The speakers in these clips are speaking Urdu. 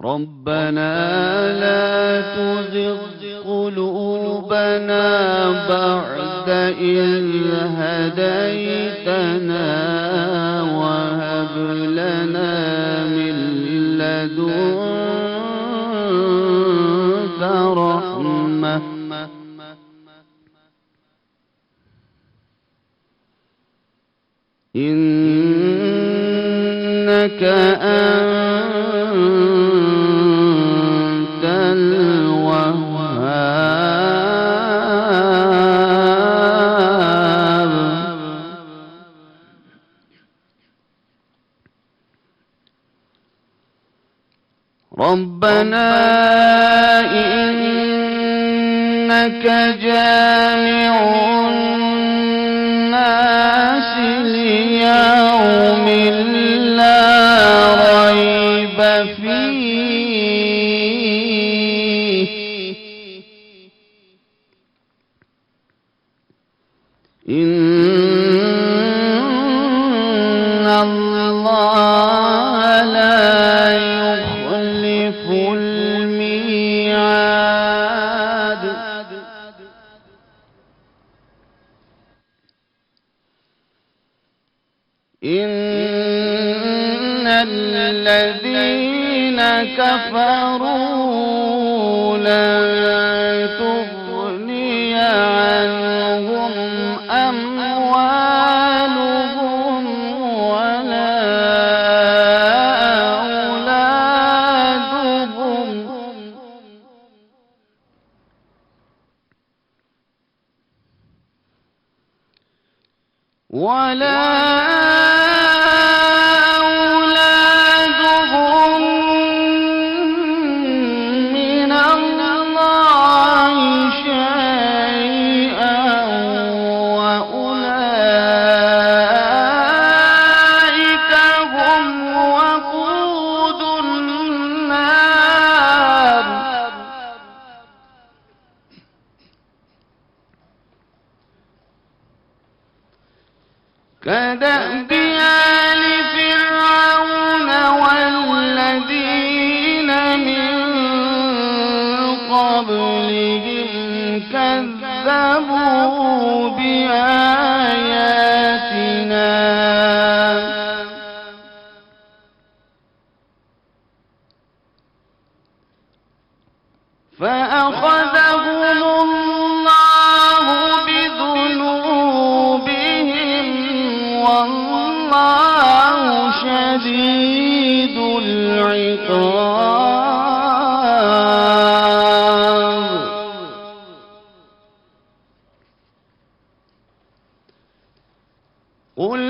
ربنا لا تزغ قلوبنا بعد إذ هديتنا وهب لنا من لدنك رحمة إنك أنت الوهاب. ربنا إنك جامع الناس ليوم لا ريب فيه إن الله لا يخلف الميعاد. إن الذين كفروا لن تغني عنهم أموالهم ولا أولادهم من الله شيئا وأولئك هم وقود النار. كدأب آل فرعون والذين من قبلهم كذبوا بآياتنا فأخذهم الله بذنوبهم والله شديد العقاب. قل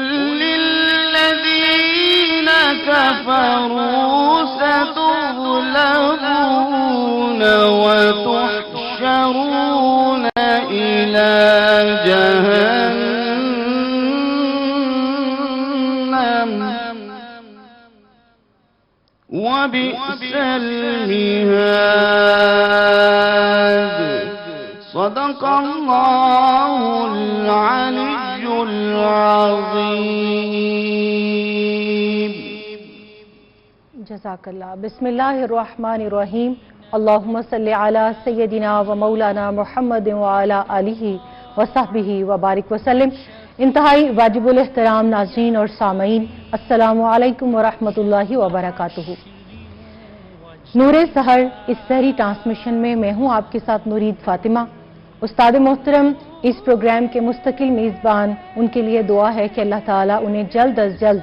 للذين كفروا ستغلبون وتحشرون إلى جهنم وبئس المهاد. صدق الله العلي العظيم. جزاک اللہ. بسم اللہ الرحمن الرحیم. اللہم صلی علی سیدنا و مولانا محمد وعلی آلہ وصحبہ وبارک وسلم. انتہائی واجب الاحترام ناظرین اور سامعین، السلام علیکم ورحمۃ اللہ وبرکاتہ. نور سحر اس سحری ٹرانسمیشن میں ہوں آپ کے ساتھ نورید فاطمہ. استاد محترم اس پروگرام کے مستقل میزبان، ان کے لیے دعا ہے کہ اللہ تعالیٰ انہیں جلد از جلد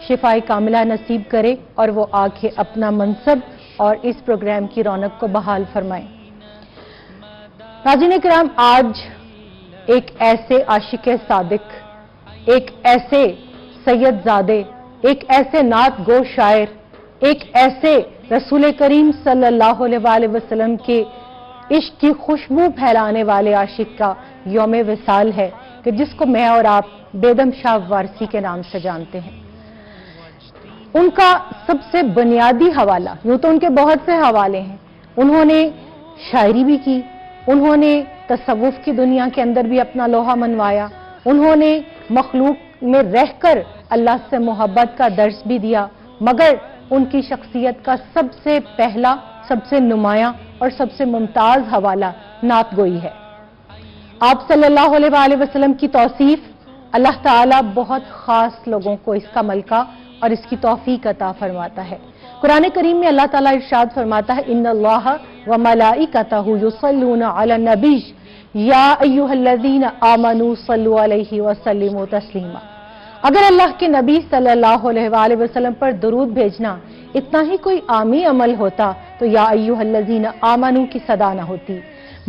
شفائے کاملہ نصیب کرے اور وہ آ کے اپنا منصب اور اس پروگرام کی رونق کو بحال فرمائے. ناظرین کرام، آج ایک ایسے عاشق صادق، ایک ایسے سید زادے، ایک ایسے نعت گو شاعر، ایک ایسے رسول کریم صلی اللہ علیہ وسلم کے عشق کی خوشبو پھیلانے والے عاشق کا یوم وصال ہے کہ جس کو میں اور آپ بیدم شاہ وارسی کے نام سے جانتے ہیں. ان کا سب سے بنیادی حوالہ، یوں تو ان کے بہت سے حوالے ہیں، انہوں نے شاعری بھی کی، انہوں نے تصوف کی دنیا کے اندر بھی اپنا لوہا منوایا، انہوں نے مخلوق میں رہ کر اللہ سے محبت کا درس بھی دیا، مگر ان کی شخصیت کا سب سے پہلا، سب سے نمایاں اور سب سے ممتاز حوالہ نعت گوئی ہے۔ آپ صلی اللہ علیہ وآلہ وسلم کی توصیف، اللہ تعالیٰ بہت خاص لوگوں کو اس کا ملکہ اور اس کی توفیق عطا فرماتا ہے۔ قرآن کریم میں اللہ تعالیٰ ارشاد فرماتا ہے ان اللہ وملائکتہ یصلون علی النبی یا ایھا الذین آمنوا صلوا علیہ وسلموا تسلیما۔ اگر اللہ کے نبی صلی اللہ علیہ وآلہ وسلم پر درود بھیجنا اتنا ہی کوئی عامی عمل ہوتا تو یا ایھا الذین آمنوا کی صدا نہ ہوتی،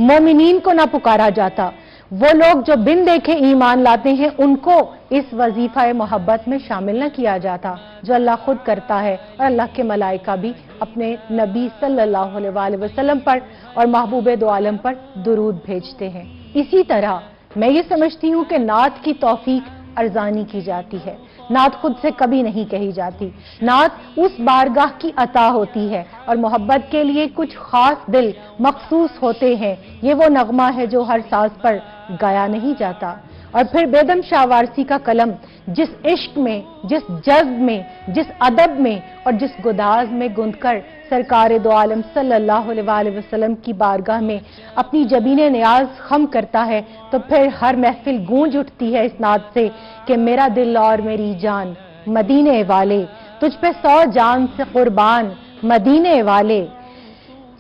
مومنین کو نہ پکارا جاتا۔ وہ لوگ جو بن دیکھے ایمان لاتے ہیں ان کو اس وظیفہ محبت میں شامل نہ کیا جاتا جو اللہ خود کرتا ہے، اور اللہ کے ملائکہ بھی اپنے نبی صلی اللہ علیہ وآلہ وسلم پر اور محبوب دو عالم پر درود بھیجتے ہیں۔ اسی طرح میں یہ سمجھتی ہوں کہ نعت کی توفیق ارزانی کی جاتی ہے، نعت خود سے کبھی نہیں کہی جاتی، نعت اس بارگاہ کی عطا ہوتی ہے، اور محبت کے لیے کچھ خاص دل مخصوص ہوتے ہیں، یہ وہ نغمہ ہے جو ہر ساز پر گایا نہیں جاتا۔ اور پھر بیدم شاہ وارسی کا قلم جس عشق میں، جس جذب میں، جس ادب میں اور جس گداز میں گند کر سرکار دو عالم صلی اللہ علیہ وآلہ وسلم کی بارگاہ میں اپنی جبین نیاز خم کرتا ہے، تو پھر ہر محفل گونج اٹھتی ہے اس نعت سے کہ میرا دل اور میری جان مدینے والے، تجھ پہ 100 جان سے قربان مدینے والے،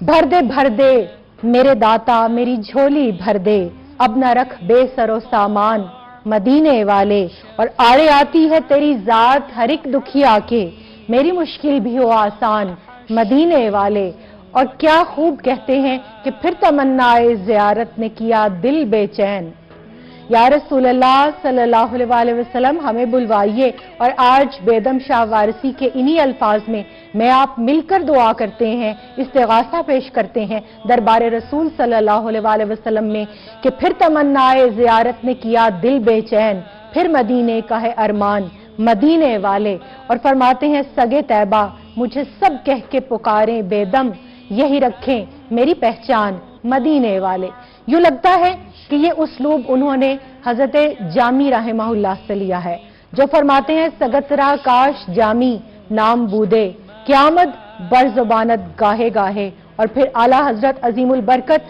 بھر دے میرے داتا میری جھولی بھر دے، اب نہ رکھ بے سر و سامان مدینے والے، اور آڑے آتی ہے تیری ذات ہر ایک دکھیا کے، میری مشکل بھی ہو آسان مدینے والے۔ اور کیا خوب کہتے ہیں کہ پھر تمنا زیارت نے کیا دل بے چین، یا رسول اللہ صلی اللہ علیہ وآلہ وسلم ہمیں بلوائیے۔ اور آج بیدم شاہ وارسی کے انہی الفاظ میں آپ مل کر دعا کرتے ہیں، استغاثہ پیش کرتے ہیں دربار رسول صلی اللہ علیہ وآلہ وسلم میں کہ پھر تمنا زیارت نے کیا دل بے چین، پھر مدینے کا ہے ارمان مدینے والے، اور فرماتے ہیں سگے طیبہ مجھے سب کہہ کے پکاریں بیدم، یہی رکھیں میری پہچان مدینے والے۔ یوں لگتا ہے کہ یہ اسلوب انہوں نے حضرت جامی رحمہ اللہ سے لیا ہے، جو فرماتے ہیں سگترا کاش جامی نام بودے، قیامت بر زبانت گاہے گاہے۔ اور پھر اعلیٰ حضرت عظیم البرکت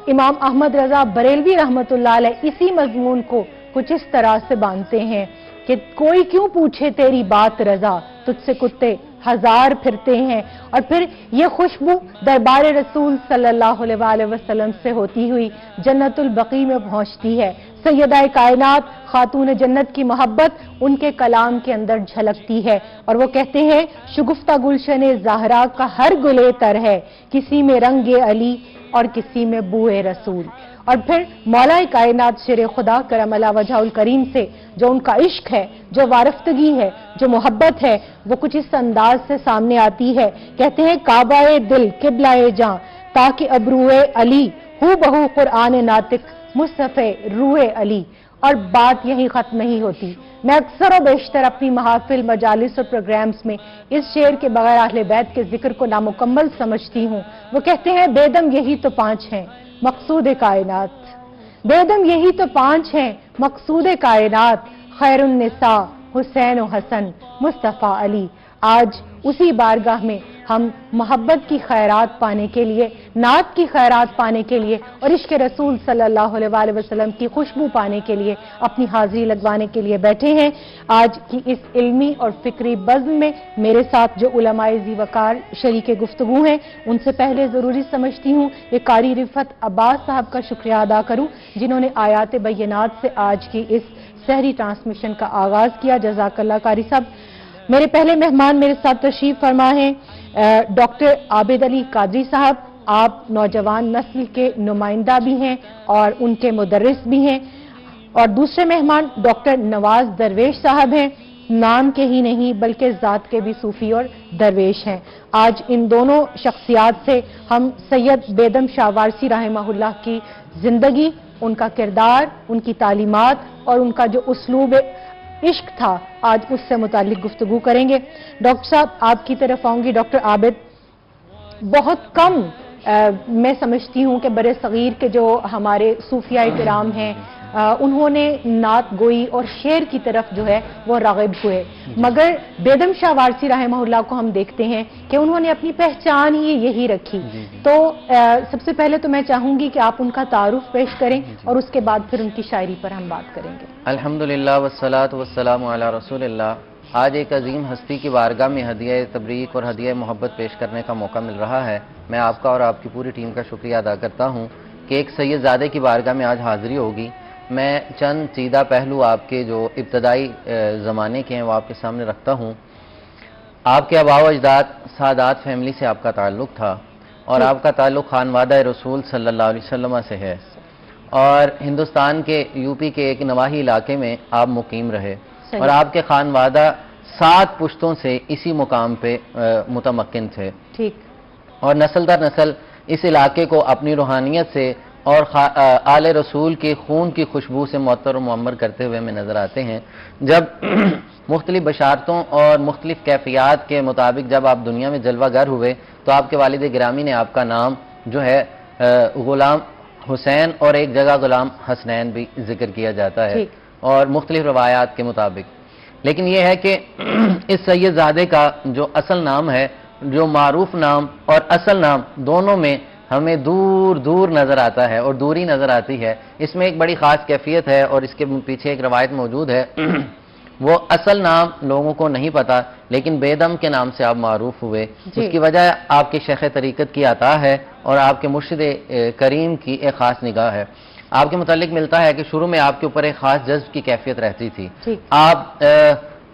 امام احمد رضا بریلوی رحمۃ اللہ علیہ اسی مضمون کو کچھ اس طرح سے باندھتے ہیں کہ کوئی کیوں پوچھے تیری بات رضا، تجھ سے کتے ہزار پھرتے ہیں۔ اور پھر یہ خوشبو دربار رسول صلی اللہ علیہ وآلہ وسلم سے ہوتی ہوئی جنت البقیع میں پہنچتی ہے، سیدہ کائنات خاتون جنت کی محبت ان کے کلام کے اندر جھلکتی ہے، اور وہ کہتے ہیں شگفتہ گلشن زہرا کا ہر گلے تر ہے، کسی میں رنگ علی اور کسی میں بوئے رسول۔ اور پھر مولا کائنات شیر خدا کرم اللہ وجہ الکریم سے جو ان کا عشق ہے، جو وارفتگی ہے، جو محبت ہے، وہ کچھ اس انداز سے سامنے آتی ہے۔ کہتے ہیں کعبہ دل قبلہ جاں تاکہ ابروئے علی ہو بہو قرآن ناطق مصطفی روح علی۔ اور بات یہی ختم نہیں ہوتی، میں اکثر و بیشتر اپنی محافل، مجالس اور پروگرامز میں اس شعر کے بغیر اہل بیت کے ذکر کو نامکمل سمجھتی ہوں۔ وہ کہتے ہیں بیدم یہی تو 5 ہیں مقصود کائنات، بیدم یہی تو 5 ہیں مقصود کائنات، خیر النساء حسین و حسن مصطفیٰ علی۔ آج اسی بارگاہ میں ہم محبت کی خیرات پانے کے لیے، نعت کی خیرات پانے کے لیے اور عشق رسول صلی اللہ علیہ وآلہ وسلم کی خوشبو پانے کے لیے اپنی حاضری لگوانے کے لیے بیٹھے ہیں۔ آج کی اس علمی اور فکری بزم میں میرے ساتھ جو علماء ذی وقار شریک گفتگو ہیں، ان سے پہلے ضروری سمجھتی ہوں کہ قاری رفعت عباس صاحب کا شکریہ ادا کروں جنہوں نے آیات بینات سے آج کی اس سحری ٹرانسمیشن کا آغاز کیا۔ جزاک اللہ قاری صاحب۔ میرے پہلے مہمان میرے ساتھ تشریف فرما ہیں ڈاکٹر عابد علی قادری صاحب، آپ نوجوان نسل کے نمائندہ بھی ہیں اور ان کے مدرس بھی ہیں، اور دوسرے مہمان ڈاکٹر نواز درویش صاحب ہیں، نام کے ہی نہیں بلکہ ذات کے بھی صوفی اور درویش ہیں۔ آج ان دونوں شخصیات سے ہم سید بیدم شاہ وارسی رحمہ اللہ کی زندگی، ان کا کردار، ان کی تعلیمات اور ان کا جو اسلوب عشق تھا، آج اس سے متعلق گفتگو کریں گے۔ ڈاکٹر صاحب آپ کی طرف آؤں گی۔ ڈاکٹر عابد، بہت کم میں سمجھتی ہوں کہ برصغیر کے جو ہمارے صوفیاء کرام ہیں، انہوں نے نعت گوئی اور شعر کی طرف جو ہے وہ راغب ہوئے، مگر بیدم شاہ وارسی رحمہ اللہ کو ہم دیکھتے ہیں کہ انہوں نے اپنی پہچان ہی یہی رکھی۔ تو سب سے پہلے تو میں چاہوں گی کہ آپ ان کا تعارف پیش کریں اور اس کے بعد پھر ان کی شاعری پر ہم بات کریں گے۔ الحمدللہ والصلاة والسلام علی رسول اللہ۔ آج ایک عظیم ہستی کی بارگاہ میں ہدیہ تبریک اور ہدیہ محبت پیش کرنے کا موقع مل رہا ہے۔ میں آپ کا اور آپ کی پوری ٹیم کا شکریہ ادا کرتا ہوں کہ ایک سید زادے کی بارگاہ میں آج حاضری ہوگی۔ میں چند چیدہ پہلو آپ کے جو ابتدائی زمانے کے ہیں وہ آپ کے سامنے رکھتا ہوں۔ آپ کے آباء و اجداد سادات فیملی سے آپ کا تعلق تھا اور آپ کا تعلق خانوادہ رسول صلی اللہ علیہ وسلم سے ہے، اور ہندوستان کے یو پی کے ایک نواحی علاقے میں آپ مقیم رہے، اور آپ کے خانوادہ 7 پشتوں سے اسی مقام پہ متمکن تھے، ٹھیک، اور نسل در نسل اس علاقے کو اپنی روحانیت سے اور آل رسول کے خون کی خوشبو سے معطر و معمر کرتے ہوئے ہمیں نظر آتے ہیں۔ جب مختلف بشارتوں اور مختلف کیفیات کے مطابق جب آپ دنیا میں جلوہ گر ہوئے تو آپ کے والد گرامی نے آپ کا نام جو ہے غلام حسین اور ایک جگہ غلام حسنین بھی ذکر کیا جاتا ہے اور مختلف روایات کے مطابق، لیکن یہ ہے کہ اس سید زادے کا جو اصل نام ہے، جو معروف نام اور اصل نام دونوں میں ہمیں دور دور نظر آتا ہے اور دوری نظر آتی ہے۔ اس میں ایک بڑی خاص کیفیت ہے اور اس کے پیچھے ایک روایت موجود ہے۔ وہ اصل نام لوگوں کو نہیں پتا، لیکن بیدم کے نام سے آپ معروف ہوئے۔ اس کی وجہ آپ کے شیخ طریقت کی عطا ہے اور آپ کے مرشد کریم کی ایک خاص نگاہ ہے۔ آپ کے متعلق ملتا ہے کہ شروع میں آپ کے اوپر ایک خاص جذب کی کیفیت رہتی تھی۔ آپ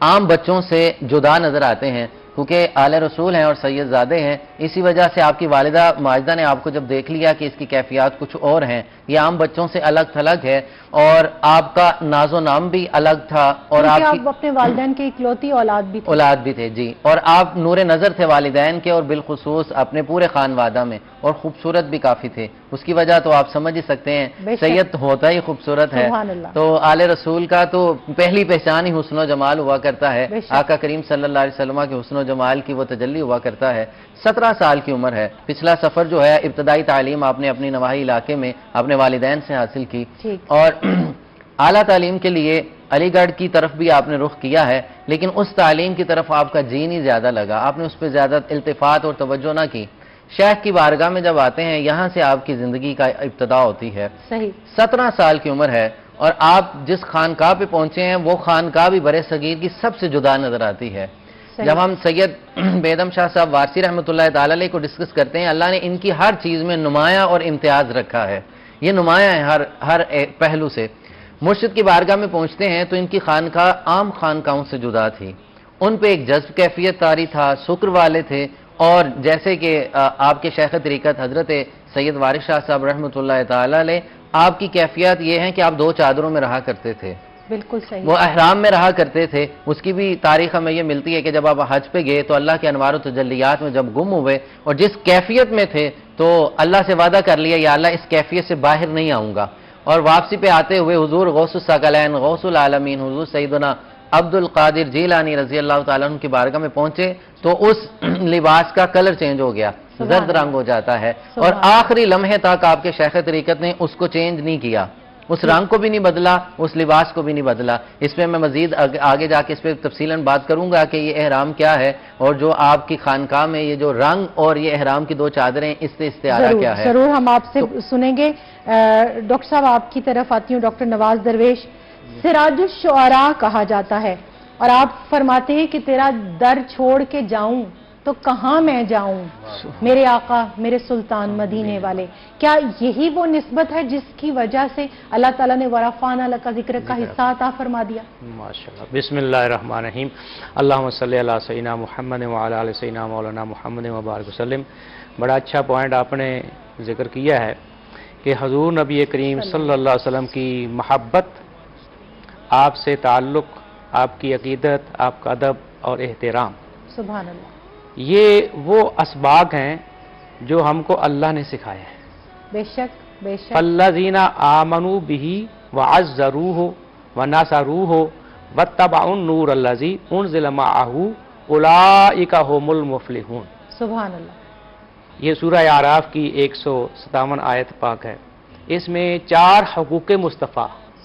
عام بچوں سے جدا نظر آتے ہیں کیونکہ آل رسول ہیں اور سید زادے ہیں، اسی وجہ سے آپ کی والدہ ماجدہ نے آپ کو جب دیکھ لیا کہ اس کی کیفیات کچھ اور ہیں، یہ عام بچوں سے الگ تھلگ ہے، اور آپ کا ناز و نام بھی الگ تھا، اور آپ اپنے والدین کے اکلوتی اولاد بھی تھے جی، اور آپ نور نظر تھے والدین کے اور بالخصوص اپنے پورے خانوادہ میں، اور خوبصورت بھی کافی تھے۔ اس کی وجہ تو آپ سمجھ ہی سکتے ہیں، سید ہوتا ہی خوبصورت ہے، تو آل رسول کا تو پہلی پہچان ہی حسن و جمال ہوا کرتا ہے۔ آقا کریم صلی اللہ علیہ وسلم کے حسن و جمال کی وہ تجلی ہوا کرتا ہے۔ 17 سال کی عمر ہے، پچھلا سفر جو ہے ابتدائی تعلیم آپ نے اپنی نواحی علاقے میں اپنے والدین سے حاصل کی، اور اعلیٰ تعلیم کے لیے علی گڑھ کی طرف بھی آپ نے رخ کیا ہے، لیکن اس تعلیم کی طرف آپ کا جی نہیں زیادہ لگا، آپ نے اس پہ زیادہ التفات اور توجہ نہ کی۔ شیخ کی بارگاہ میں جب آتے ہیں، یہاں سے آپ کی زندگی کا ابتدا ہوتی ہے۔ 17 سال کی عمر ہے اور آپ جس خانقاہ پہ پہنچے ہیں وہ خانقاہ بھی برے صغیر کی سب سے جدا نظر آتی ہے۔ جب ہم سید بیدم شاہ صاحب وارسی رحمۃ اللہ تعالی علیہ کو ڈسکس کرتے ہیں، اللہ نے ان کی ہر چیز میں نمایاں اور امتیاز رکھا ہے، یہ نمایاں ہے ہر پہلو سے۔ مرشد کی بارگاہ میں پہنچتے ہیں تو ان کی خانقاہ عام خانقاہوں سے جدا تھی، ان پہ ایک جذب کیفیت طاری تھا، شکر والے تھے، اور جیسے کہ آپ کے شیخ طریقت حضرت سید وارث شاہ صاحب رحمۃ اللہ تعالی علیہ، آپ کی کیفیت یہ ہے کہ آپ 2 چادروں میں رہا کرتے تھے، بالکل صحیح، وہ احرام میں رہا کرتے تھے۔ اس کی بھی تاریخ ہمیں یہ ملتی ہے کہ جب آپ حج پہ گئے تو اللہ کے انوار و تجلیات میں جب گم ہوئے اور جس کیفیت میں تھے تو اللہ سے وعدہ کر لیا، یا اللہ اس کیفیت سے باہر نہیں آؤں گا، اور واپسی پہ آتے ہوئے حضور غوث الثقلین غوث العالمین حضور سیدنا عبد القادر جیلانی رضی اللہ تعالیٰ عنہ کی بارگاہ میں پہنچے تو اس لباس کا کلر چینج ہو گیا، زرد رنگ ہو جاتا ہے، اور آخری لمحے تک آپ کے شیخ طریقت نے اس کو چینج نہیں کیا، اس رنگ کو بھی نہیں بدلا، اس لباس کو بھی نہیں بدلا۔ اس پہ میں مزید آگے جا کے اس پہ تفصیلاً بات کروں گا کہ یہ احرام کیا ہے، اور جو آپ کی خانقاہ میں یہ جو رنگ اور یہ احرام کی 2 چادریں، اس سے استعارہ کیا ہے۔ ضرور ہم آپ سے سنیں گے۔ ڈاکٹر صاحب آپ کی طرف آتی ہوں، ڈاکٹر نواز درویش، سراج الشعراء کہا جاتا ہے، اور آپ فرماتے ہیں کہ تیرا در چھوڑ کے جاؤں تو کہاں میں جاؤں، میرے آقا میرے سلطان مدینے والے۔ کیا یہی وہ نسبت ہے جس کی وجہ سے اللہ تعالیٰ نے ورفعنا لک ذکرک کا حصہ عطا فرما دیا؟ ماشاءاللہ، بسم اللہ الرحمن الرحیم، اللہم صلی علی سیدنا محمد وعلی آل سیدنا مولانا محمد وبارک وسلم۔ بڑا اچھا پوائنٹ آپ نے ذکر کیا ہے کہ حضور نبی کریم صلی اللہ علیہ وسلم کی محبت، آپ سے تعلق، آپ کی عقیدت، آپ کا ادب اور احترام، سبحان اللہ، یہ وہ اسباق ہیں جو ہم کو اللہ نے سکھائے ہیں۔ بے شک بے شک، الذین آمنوا بہ وعزروہ ونصروہ واتبعوا النور الذی انزل معہ اولئک هم المفلحون۔ سبحان اللہ، یہ سورہ اعراف کی 157 آیت پاک ہے۔ اس میں 4 حقوق مصطفیٰ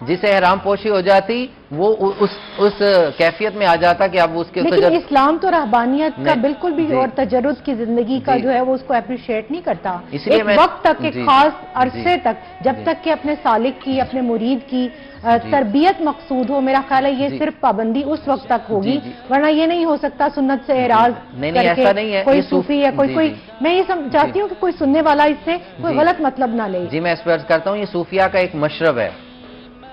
جس سے احرام پوشی ہو جاتی وہ اس کیفیت میں آ جاتا کہ اب اس کے لیکن اسلام تو رہبانیت کا بالکل بھی اور تجرد کی زندگی کا جو ہے وہ اس کو اپریشیٹ نہیں کرتا، ایک وقت تک، ایک خاص عرصے تک، جب تک کہ اپنے سالک کی، اپنے مرید کی تربیت مقصود ہو، میرا خیال ہے یہ صرف پابندی اس وقت تک ہوگی، ورنہ یہ نہیں ہو سکتا سنت سے اعراض کر کے کوئی صوفی یا کوئی میں یہ چاہتی ہوں کہ کوئی سننے والا اس سے کوئی غلط مطلب نہ لے۔ جی میں اس پر عرض کرتا ہوں، یہ صوفیہ کا ایک مشرب ہے۔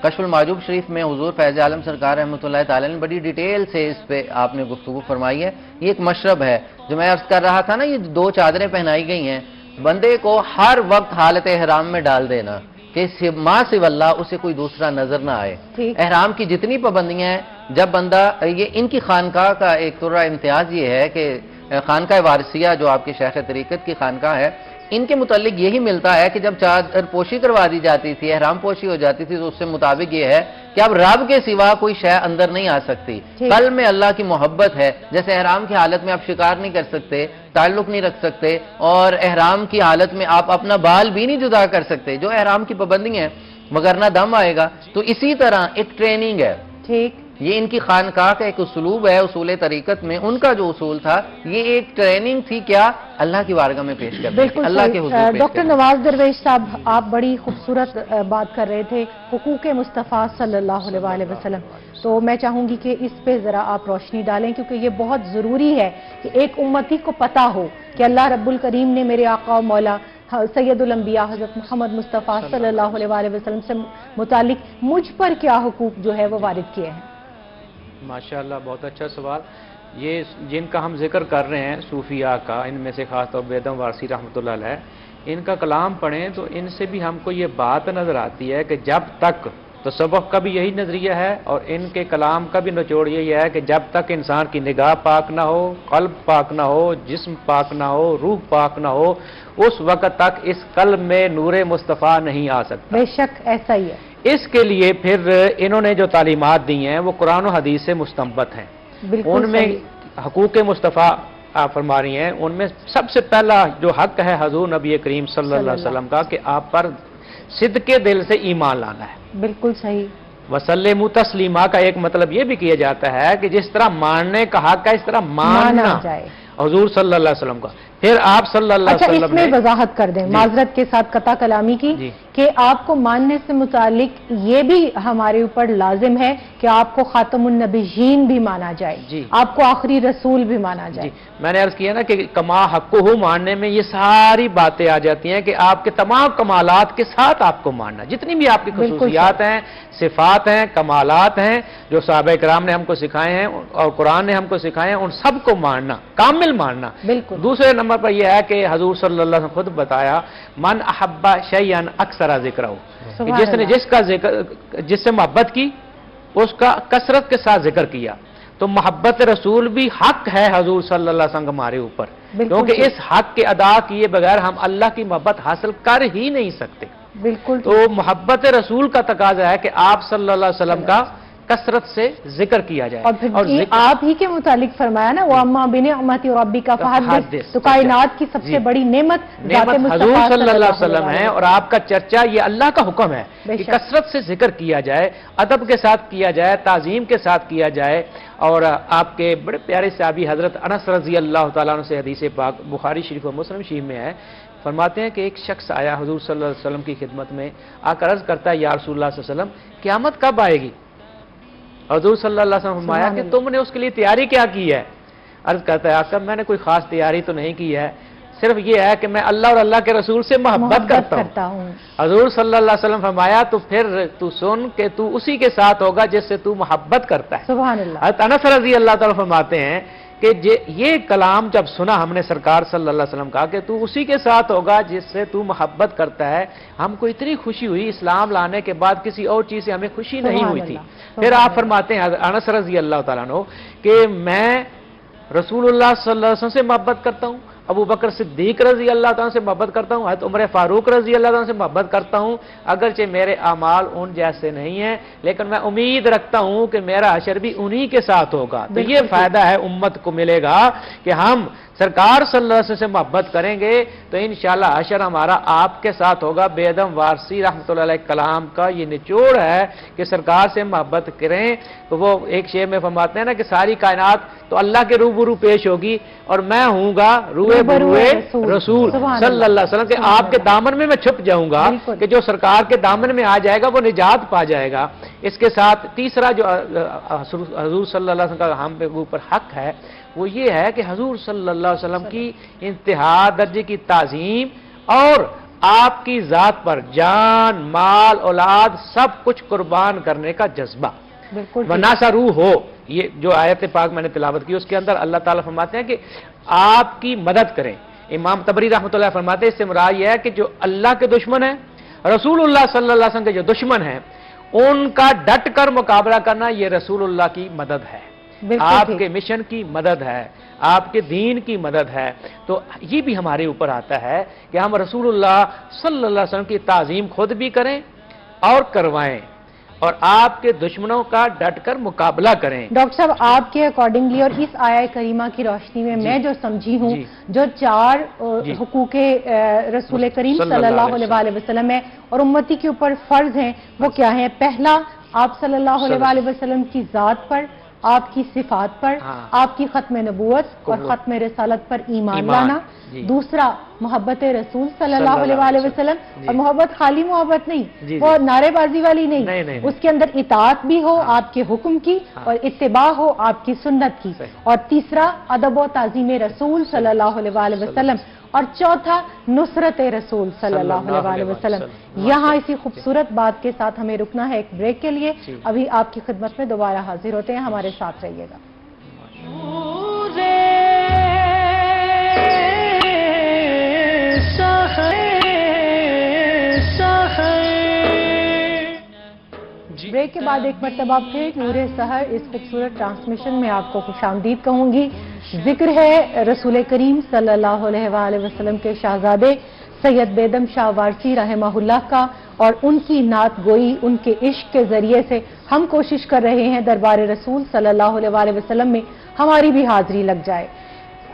کشف المحجوب شریف میں حضور فیض عالم سرکار رحمۃ اللہ تعالی نے بڑی ڈیٹیل سے اس پہ آپ نے گفتگو فرمائی ہے۔ یہ ایک مشرب ہے، جو میں عرض کر رہا تھا نا، یہ 2 چادریں پہنائی گئی ہیں بندے کو ہر وقت حالت احرام میں ڈال دینا کہ ماں سوا اللہ اسے کوئی دوسرا نظر نہ آئے۔ احرام کی جتنی پابندیاں ہیں، جب بندہ یہ ان کی خانقاہ کا ایک طرح امتیاز یہ ہے کہ خانقاہ وارثیہ جو آپ کے شیخ طریقت کی خانقاہ ہے، ان کے متعلق یہی ملتا ہے کہ جب چادر پوشی کروا دی جاتی تھی، احرام پوشی ہو جاتی تھی، تو اس سے مطابق یہ ہے کہ اب رب کے سوا کوئی شے اندر نہیں آ سکتی۔ قلب میں اللہ کی محبت ہے، جیسے احرام کی حالت میں آپ شکار نہیں کر سکتے، تعلق نہیں رکھ سکتے، اور احرام کی حالت میں آپ اپنا بال بھی نہیں جدا کر سکتے، جو احرام کی پابندی ہیں، مگرنہ دم آئے گا۔ تو اسی طرح ایک ٹریننگ ہے، ٹھیک، یہ ان کی خانقاہ کا ایک اسلوب ہے، اصول طریقت میں ان کا جو اصول تھا، یہ ایک ٹریننگ تھی کیا اللہ کی بارگاہ میں پیش کرنے کی، اللہ کے حضور پیش ڈاکٹر نواز درویش صاحب، آپ بڑی خوبصورت بات کر رہے تھے حقوق مصطفیٰ صلی اللہ علیہ وسلم، تو میں چاہوں گی کہ اس پہ ذرا آپ روشنی ڈالیں، کیونکہ یہ بہت ضروری ہے کہ ایک امتی کو پتہ ہو کہ اللہ رب الکریم نے میرے آقا و مولا سید الانبیاء حضرت محمد مصطفیٰ صلی اللہ علیہ وسلم سے متعلق مجھ پر کیا حقوق جو ہے وہ وارد کیے ہیں۔ ماشاءاللہ، بہت اچھا سوال۔ یہ جن کا ہم ذکر کر رہے ہیں صوفیاء کا، ان میں سے خاص طور پہ بیدم وارثی رحمۃ اللہ علیہ، ان کا کلام پڑھیں تو ان سے بھی ہم کو یہ بات نظر آتی ہے کہ جب تک تصوف کا بھی یہی نظریہ ہے، اور ان کے کلام کا بھی نچوڑ یہی ہے کہ جب تک انسان کی نگاہ پاک نہ ہو، قلب پاک نہ ہو، جسم پاک نہ ہو، روح پاک نہ ہو، اس وقت تک اس قلب میں نور مصطفیٰ نہیں آ سکتا۔ بے شک ایسا ہی ہے۔ اس کے لیے پھر انہوں نے جو تعلیمات دی ہیں وہ قرآن و حدیث سے مستنبط ہیں۔ ان میں حقوق مصطفیٰ آپ فرما رہی ہیں، ان میں سب سے پہلا جو حق ہے حضور نبی کریم صلی اللہ علیہ وسلم کا، کہ آپ پر صدق دل سے ایمان لانا ہے۔ بالکل صحیح۔ وسلموا تسلیما کا ایک مطلب یہ بھی کیا جاتا ہے کہ جس طرح ماننے کا حق ہے، اس طرح ماننا جائے حضور صلی اللہ علیہ وسلم کا۔ پھر آپ صلی اللہ علیہ وسلم اس میں وضاحت کر دیں معذرت کے ساتھ قطع کلامی کی، کہ آپ کو ماننے سے متعلق یہ بھی ہمارے اوپر لازم ہے کہ آپ کو خاتم النبیین بھی مانا جائے، آپ کو آخری رسول بھی مانا جائے۔ میں نے عرض کیا نا کہ کما حقہ ماننے میں یہ ساری باتیں آ جاتی ہیں کہ آپ کے تمام کمالات کے ساتھ آپ کو ماننا، جتنی بھی آپ کی خصوصیات ہیں، صفات ہیں، کمالات ہیں، جو صحابہ کرام نے ہم کو سکھائے ہیں اور قرآن نے ہم کو سکھائے ہیں، ان سب کو ماننا، کامل ماننا۔ بالکل۔ دوسرے نمبر پر یہ ہے کہ حضور صلی اللہ علیہ وسلم خود بتایا، من احب شیئا اکثر ذکرہ، جس سے محبت کی اس کا کثرت کے ساتھ ذکر کیا۔ تو محبت رسول بھی حق ہے حضور صلی اللہ علیہ وسلم ہمارے اوپر، کیونکہ اس حق کے ادا کیے بغیر ہم اللہ کی محبت حاصل کر ہی نہیں سکتے۔ بالکل۔ تو محبت رسول کا تقاضا ہے کہ آپ صلی اللہ علیہ وسلم کا کثرت سے ذکر کیا جائے، اور آپ ہی کے متعلق فرمایا نا وَأَمَّا بِنِعْمَةِ رَبِّكَ فَحَدِّثْ، تو کائنات کی سب سے بڑی نعمت حضور صلی اللہ علیہ وسلم ہے، اور آپ کا چرچا یہ اللہ کا حکم ہے کہ کثرت سے ذکر کیا جائے، ادب کے ساتھ کیا جائے، تعظیم کے ساتھ کیا جائے۔ اور آپ کے بڑے پیارے صحابی حضرت انس رضی اللہ تعالیٰ عنہ سے حدیث پاک بخاری شریف اور مسلم شریف میں ہے، فرماتے ہیں کہ ایک شخص آیا حضور صلی اللہ علیہ وسلم کی خدمت میں، آ کر عرض کرتا ہے یا رسول اللہ صلی اللہ علیہ وسلم قیامت کب آئے گی؟ حضور صلی اللہ علیہ وسلم فرمایا کہ تم نے اس کے لیے تیاری کیا کی ہے؟ عرض کرتا ہے آقا میں نے کوئی خاص تیاری تو نہیں کی ہے، صرف یہ ہے کہ میں اللہ اور اللہ کے رسول سے محبت کرتا ہوں۔ حضور صلی اللہ علیہ وسلم فرمایا تو پھر تو سن کہ تو اسی کے ساتھ ہوگا جس سے تو محبت کرتا ہے۔ سبحان اللہ۔ حضرت انس رضی اللہ تعالیٰ فرماتے ہیں کہ یہ کلام جب سنا ہم نے سرکار صلی اللہ علیہ وسلم کہا کہ تو اسی کے ساتھ ہوگا جس سے تو محبت کرتا ہے، ہم کو اتنی خوشی ہوئی، اسلام لانے کے بعد کسی اور چیز سے ہمیں خوشی نہیں ہوئی تھی۔ پھر آپ فرماتے ہیں انس رضی اللہ تعالیٰ عنہ کہ میں رسول اللہ صلی اللہ علیہ وسلم سے محبت کرتا ہوں، ابو بکر صدیق رضی اللہ تعالیٰ سے محبت کرتا ہوں, حضرت عمر فاروق رضی اللہ تعالیٰ سے محبت کرتا ہوں, اگرچہ میرے اعمال ان جیسے نہیں ہیں لیکن میں امید رکھتا ہوں کہ میرا حشر بھی انہی کے ساتھ ہوگا. تو یہ فائدہ ہے امت کو ملے گا کہ ہم سرکار صلی اللہ علیہ وسلم سے محبت کریں گے تو انشاءاللہ حشر ہمارا آپ کے ساتھ ہوگا. بیدم وارسی رحمۃ اللہ علیہ کلام کا یہ نچوڑ ہے کہ سرکار سے محبت کریں. تو وہ ایک شعر میں فرماتے ہیں نا کہ ساری کائنات تو اللہ کے روبرو پیش ہوگی اور میں ہوں گا روئے بروئے رسول صلی اللہ علیہ وسلم کے آپ کے دامن میں چھپ جاؤں گا کہ جو سرکار کے دامن میں آ جائے گا وہ نجات پا جائے گا. اس کے ساتھ تیسرا جو حضور صلی اللہ علیہ وسلم کا ہم پہ اوپر حق ہے وہ یہ ہے کہ حضور صلی اللہ علیہ وسلم کی انتہا درجے کی تعظیم اور آپ کی ذات پر جان مال اولاد سب کچھ قربان کرنے کا جذبہ وناسا روح ہو. یہ جو آیت پاک میں نے تلاوت کی اس کے اندر اللہ تعالیٰ فرماتے ہیں کہ آپ کی مدد کریں. امام طبری رحمۃ اللہ فرماتے ہیں اس سے مراد یہ ہے کہ جو اللہ کے دشمن ہیں رسول اللہ صلی اللہ علیہ وسلم کے جو دشمن ہیں ان کا ڈٹ کر مقابلہ کرنا یہ رسول اللہ کی مدد ہے, آپ کے مشن کی مدد ہے, آپ کے دین کی مدد ہے. تو یہ بھی ہمارے اوپر آتا ہے کہ ہم رسول اللہ صلی اللہ علیہ وسلم کی تعظیم خود بھی کریں اور کروائیں اور آپ کے دشمنوں کا ڈٹ کر مقابلہ کریں. ڈاکٹر صاحب آپ کے اکارڈنگلی اور اس آیہ کریمہ کی روشنی میں میں جو سمجھی ہوں جو 4 حقوق رسول کریم صلی اللہ علیہ وسلم ہے اور امتی کے اوپر فرض ہیں وہ کیا ہیں؟ پہلا آپ صلی اللہ علیہ وسلم کی ذات پر, آپ کی صفات پر, آپ کی ختم نبوت اور ختم رسالت پر ایمان لانا. دوسرا محبت رسول صلی اللہ علیہ وسلم, اور محبت خالی محبت نہیں, وہ نعرے بازی والی نہیں, اس کے اندر اطاعت بھی ہو آپ کے حکم کی اور اتباع ہو آپ کی سنت کی. اور تیسرا ادب و تعظیم رسول صلی اللہ علیہ وسلم, اور چوتھا نصرت رسول صلی اللہ علیہ وسلم. یہاں اسی خوبصورت بات کے ساتھ ہمیں رکنا ہے ایک بریک کے لیے. ابھی آپ کی خدمت میں دوبارہ حاضر ہوتے ہیں, ہمارے ساتھ رہیے گا. بریک کے بعد ایک مرتبہ پھر نور سحر اس خوبصورت ٹرانسمیشن میں آپ کو خوش آمدید کہوں گی. ذکر ہے رسول کریم صلی اللہ علیہ وآلہ وسلم کے شہزادے سید بیدم شاہ وارسی رحمہ اللہ کا, اور ان کی نعت گوئی ان کے عشق کے ذریعے سے ہم کوشش کر رہے ہیں دربار رسول صلی اللہ علیہ وآلہ وسلم میں ہماری بھی حاضری لگ جائے.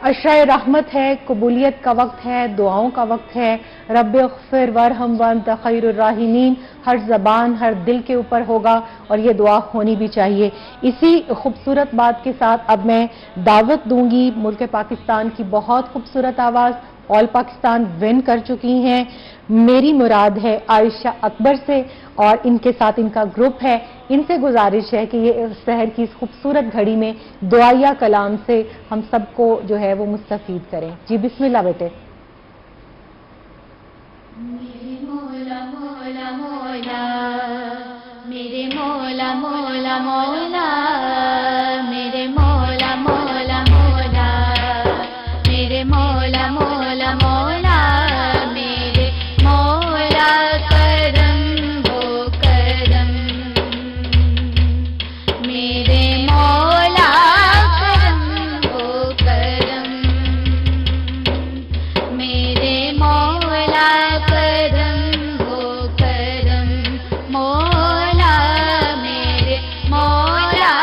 عشرۂ رحمت ہے, قبولیت کا وقت ہے, دعاؤں کا وقت ہے. رب اغفر ورحم وانت خیر الراحمین ہر زبان ہر دل کے اوپر ہوگا اور یہ دعا ہونی بھی چاہیے. اسی خوبصورت بات کے ساتھ اب میں دعوت دوں گی ملک پاکستان کی بہت خوبصورت آواز آل پاکستان ون کر چکی ہیں. میری مراد ہے عائشہ اکبر سے اور ان کے ساتھ ان کا گروپ ہے. ان سے گزارش ہے کہ یہ سحر کی اس خوبصورت گھڑی میں دعائیہ کلام سے ہم سب کو جو ہے وہ مستفید کریں. جی بسم اللہ بیٹے. میرے مولا مولا مولا میرے مولا مولا مولا میرے مولا مولا مولا میرے مولا مولا مولا میرے مولا کرم ہو کرم میرے مولا کرم ہو کرم میرے مولا کرم ہو کرم مولا میرے مولا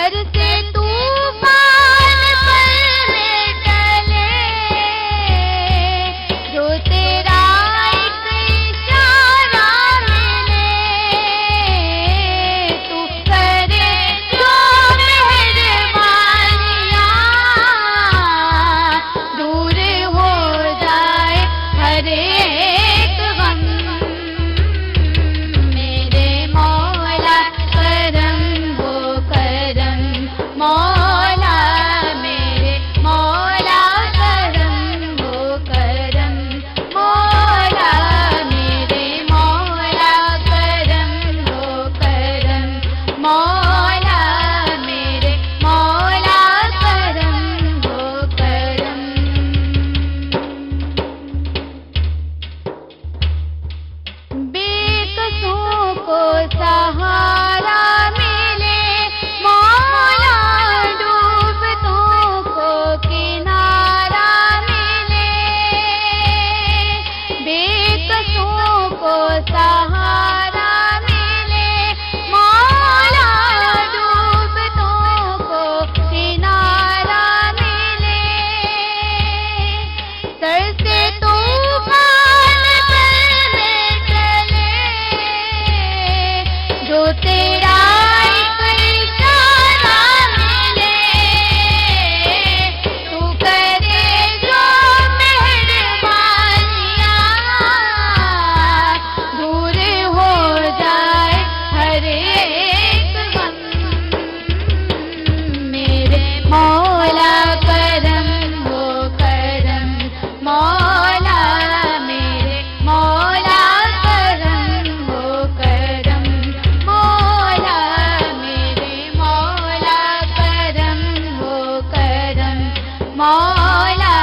سر سے طوفان پر میں ڈلے جو تیرا ایک اشارہ ملے تو کرے جو مہربانیاں دور ہو جائے ہر ایک غم میرے مولا کرم وہ کرم مولا میرے مولا کرم وہ کرم مولا میرے مولا کرم وہ کرم مولا میرے مولا کرم وہ کرم بے قصوں کو سہارا ملے مولا ڈوبتوں کو کنارہ ملے بے قصوں کو سہارا ملے مولا ڈوبتوں کو کنارہ ملے سر سے طوفان پر میں چلے جو تیرا ایک اشارہ ملے تو کرے جو مہربانیاں دور ہو جائے ہر ایک غم میرے مولا کرم وہ کرم مولا میرے مولا کرم وہ کرم مولا میرے مولا کرم وہ کرم مولا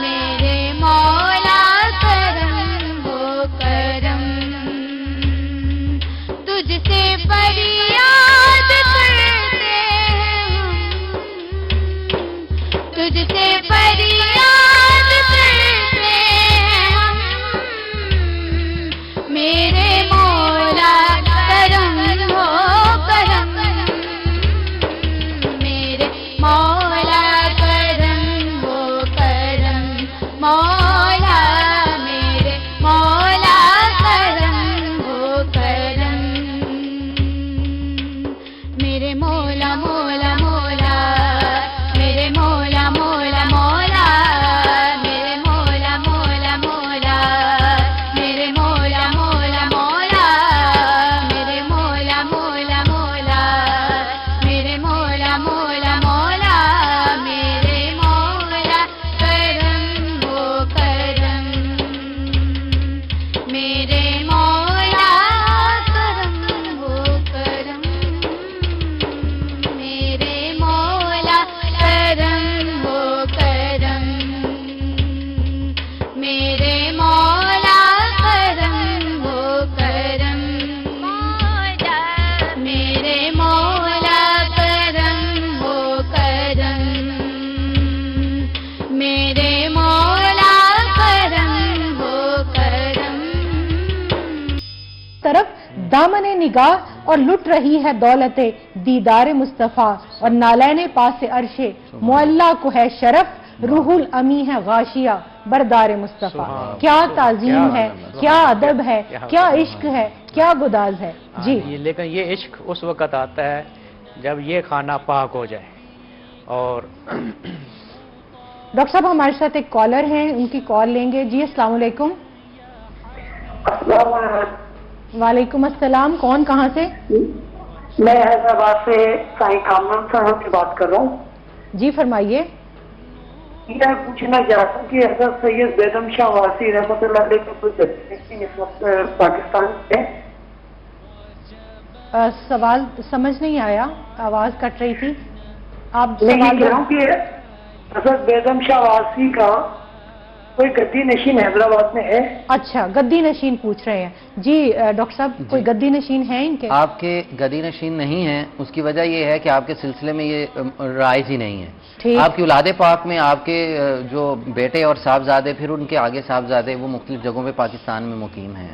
میرے مولا کرم وہ کرم تجھ سے فریاد کرتے ہیں ہم تجھ سے فریاد کرتے ہیں ہم میرے مولا کرم ہو کرم میرے مولا کرم ہو کرم مولا میرے مولا کرم ہو کرم میرے مولا مولا مولا میرے مولا مولا مولا میرے مولا مولا مولا میرے مولا مولا مولا میرے مولا مولا مولا میرے مولا مولا مولا میرے مولا کرم وہ کرم میرے مولا کرم وہ کرم میرے مولا کرم وہ کرم میرے مولا کرم وہ کرم مولا میرے مولا کرم وہ کرم میرے مولا کرم وہ کرم طرف دامن نگاہ اور لٹ رہی ہے دولت دیدار مصطفیٰ اور نالین پاس عرش معلا کو ہے شرف روح الامی ہے غاشیہ بردار مصطفیٰ کیا تعظیم ہے کیا ادب ہے کیا عشق ہے کیا گداز ہے جی لیکن یہ عشق اس وقت آتا ہے جب یہ کھانا پاک ہو جائے اور ڈاکٹر صاحب ہمارے ساتھ ایک کالر ہیں ان کی کال لیں گے جی السلام علیکم وعلیکم السلام کون کہاں سے میں حیدرآباد سے سائیں کامران صاحب کی بات کر رہا ہوں جی فرمائیے یہ پوچھنا چاہتا ہوں کہ حضرت سید بیگم شاہ واسی رحمۃ اللہ علیہ کو کچھ اس وقت پاکستان میں سوال سمجھ نہیں آیا آواز کٹ رہی تھی آپ میں یہ سوال کہہ رہا ہوں کہ حضرت بیگم شاہ واسی کا کوئی گدی نشین حیدرآباد میں ہے؟ اچھا گدی نشین پوچھ رہے ہیں جی ڈاکٹر صاحب کوئی گدی نشین ہے ان کے؟ آپ کے گدی نشین نہیں ہیں، اس کی وجہ یہ ہے کہ آپ کے سلسلے میں یہ رائج ہی نہیں ہے۔ آپ کی اولاد پاک میں آپ کے جو بیٹے اور صاحبزادے پھر ان کے آگے صاحبزادے وہ مختلف جگہوں پہ پاکستان میں مقیم ہیں۔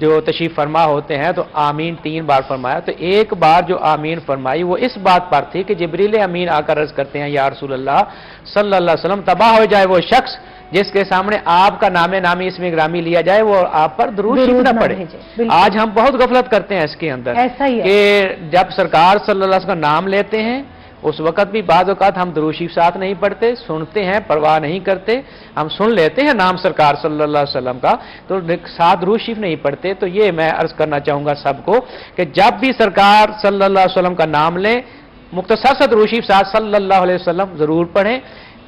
جو تشریف فرما ہوتے ہیں تو آمین 3 بار فرمایا. تو ایک بار جو آمین فرمائی وہ اس بات پر تھی کہ جبریل امین آ کر عرض کرتے ہیں یا رسول اللہ صلی اللہ علیہ وسلم تباہ ہو جائے وہ شخص جس کے سامنے آپ کا نام نامی اسم گرامی لیا جائے وہ آپ پر درود شریف نہ پڑھے. آج ہم بہت غفلت کرتے ہیں اس کے اندر کہ جب سرکار صلی اللہ علیہ وسلم کا نام لیتے ہیں اس وقت بھی بعض اوقات ہم درود شریف ساتھ نہیں پڑھتے, سنتے ہیں پرواہ نہیں کرتے, ہم سن لیتے ہیں نام سرکار صلی اللہ علیہ وسلم کا تو ساتھ درود شریف نہیں پڑھتے. تو یہ میں عرض کرنا چاہوں گا سب کو کہ جب بھی سرکار صلی اللہ علیہ وسلم کا نام لیں مختصر سا درود شریف ساتھ صلی اللہ علیہ وسلم ضرور پڑھیں.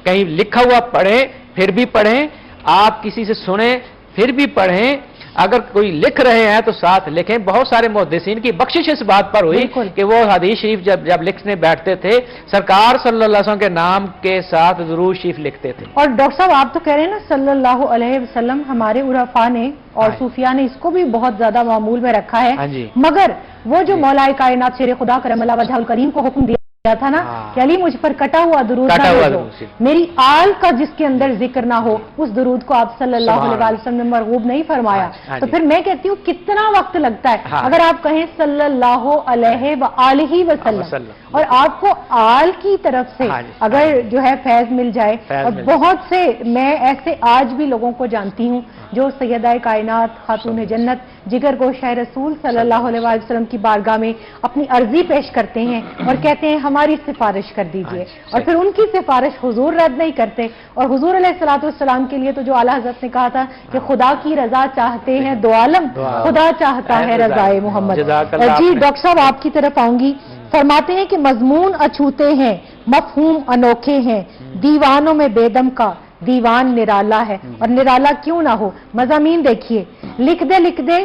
کہیں لکھا ہوا پڑھیں پھر بھی پڑھیں, آپ کسی سے سنیں پھر بھی پڑھیں, اگر کوئی لکھ رہے ہیں تو ساتھ لکھیں. بہت سارے محدثین کی بخشش اس بات پر ہوئی کہ وہ حدیث شریف جب لکھنے بیٹھتے تھے سرکار صلی اللہ علیہ وسلم کے نام کے ساتھ درود شریف لکھتے تھے. اور ڈاکٹر صاحب آپ تو کہہ رہے ہیں نا صلی اللہ علیہ وسلم, ہمارے عرفاء نے اور صوفیاء نے اس کو بھی بہت زیادہ معمول میں رکھا ہے, مگر وہ جو مولا کائنات شیر خدا کرم اللہ وجہ الکریم کو حکم دیا تھا نا کہ علی مجھ پر کٹا ہوا درود نہ بھیجو, میری آل کا جس کے اندر ذکر نہ ہو, اس درود کو آپ صلی اللہ علیہ وسلم نے مرغوب نہیں فرمایا. تو پھر میں کہتی ہوں کتنا وقت لگتا ہے اگر آپ کہیں صلی اللہ علیہ وآلہ وسلم اور آپ کو آل کی طرف سے اگر جو ہے فیض مل جائے. اور بہت سے میں ایسے آج بھی لوگوں کو جانتی ہوں جو سیدہ کائنات خاتون جنت جگر گوشہ رسول صلی اللہ علیہ وسلم کی بارگاہ میں اپنی عرضی پیش کرتے ہیں اور کہتے ہیں ہماری سفارش کر دیجئے, اور پھر ان کی سفارش حضور رد نہیں کرتے. اور حضور علیہ الصلوۃ والسلام کے لیے تو جو اعلیٰ حضرت نے کہا تھا کہ خدا کی رضا چاہتے ہیں دو عالم, خدا چاہتا ہے رضائے محمد. جی ڈاکٹر صاحب آپ کی طرف آؤں گی. فرماتے ہیں کہ مضمون اچھوتے ہیں مفہوم انوکھے ہیں, دیوانوں میں بیدم کا دیوان نرالا ہے. اور نرالا کیوں نہ ہو, مضامین دیکھیے, لکھ دے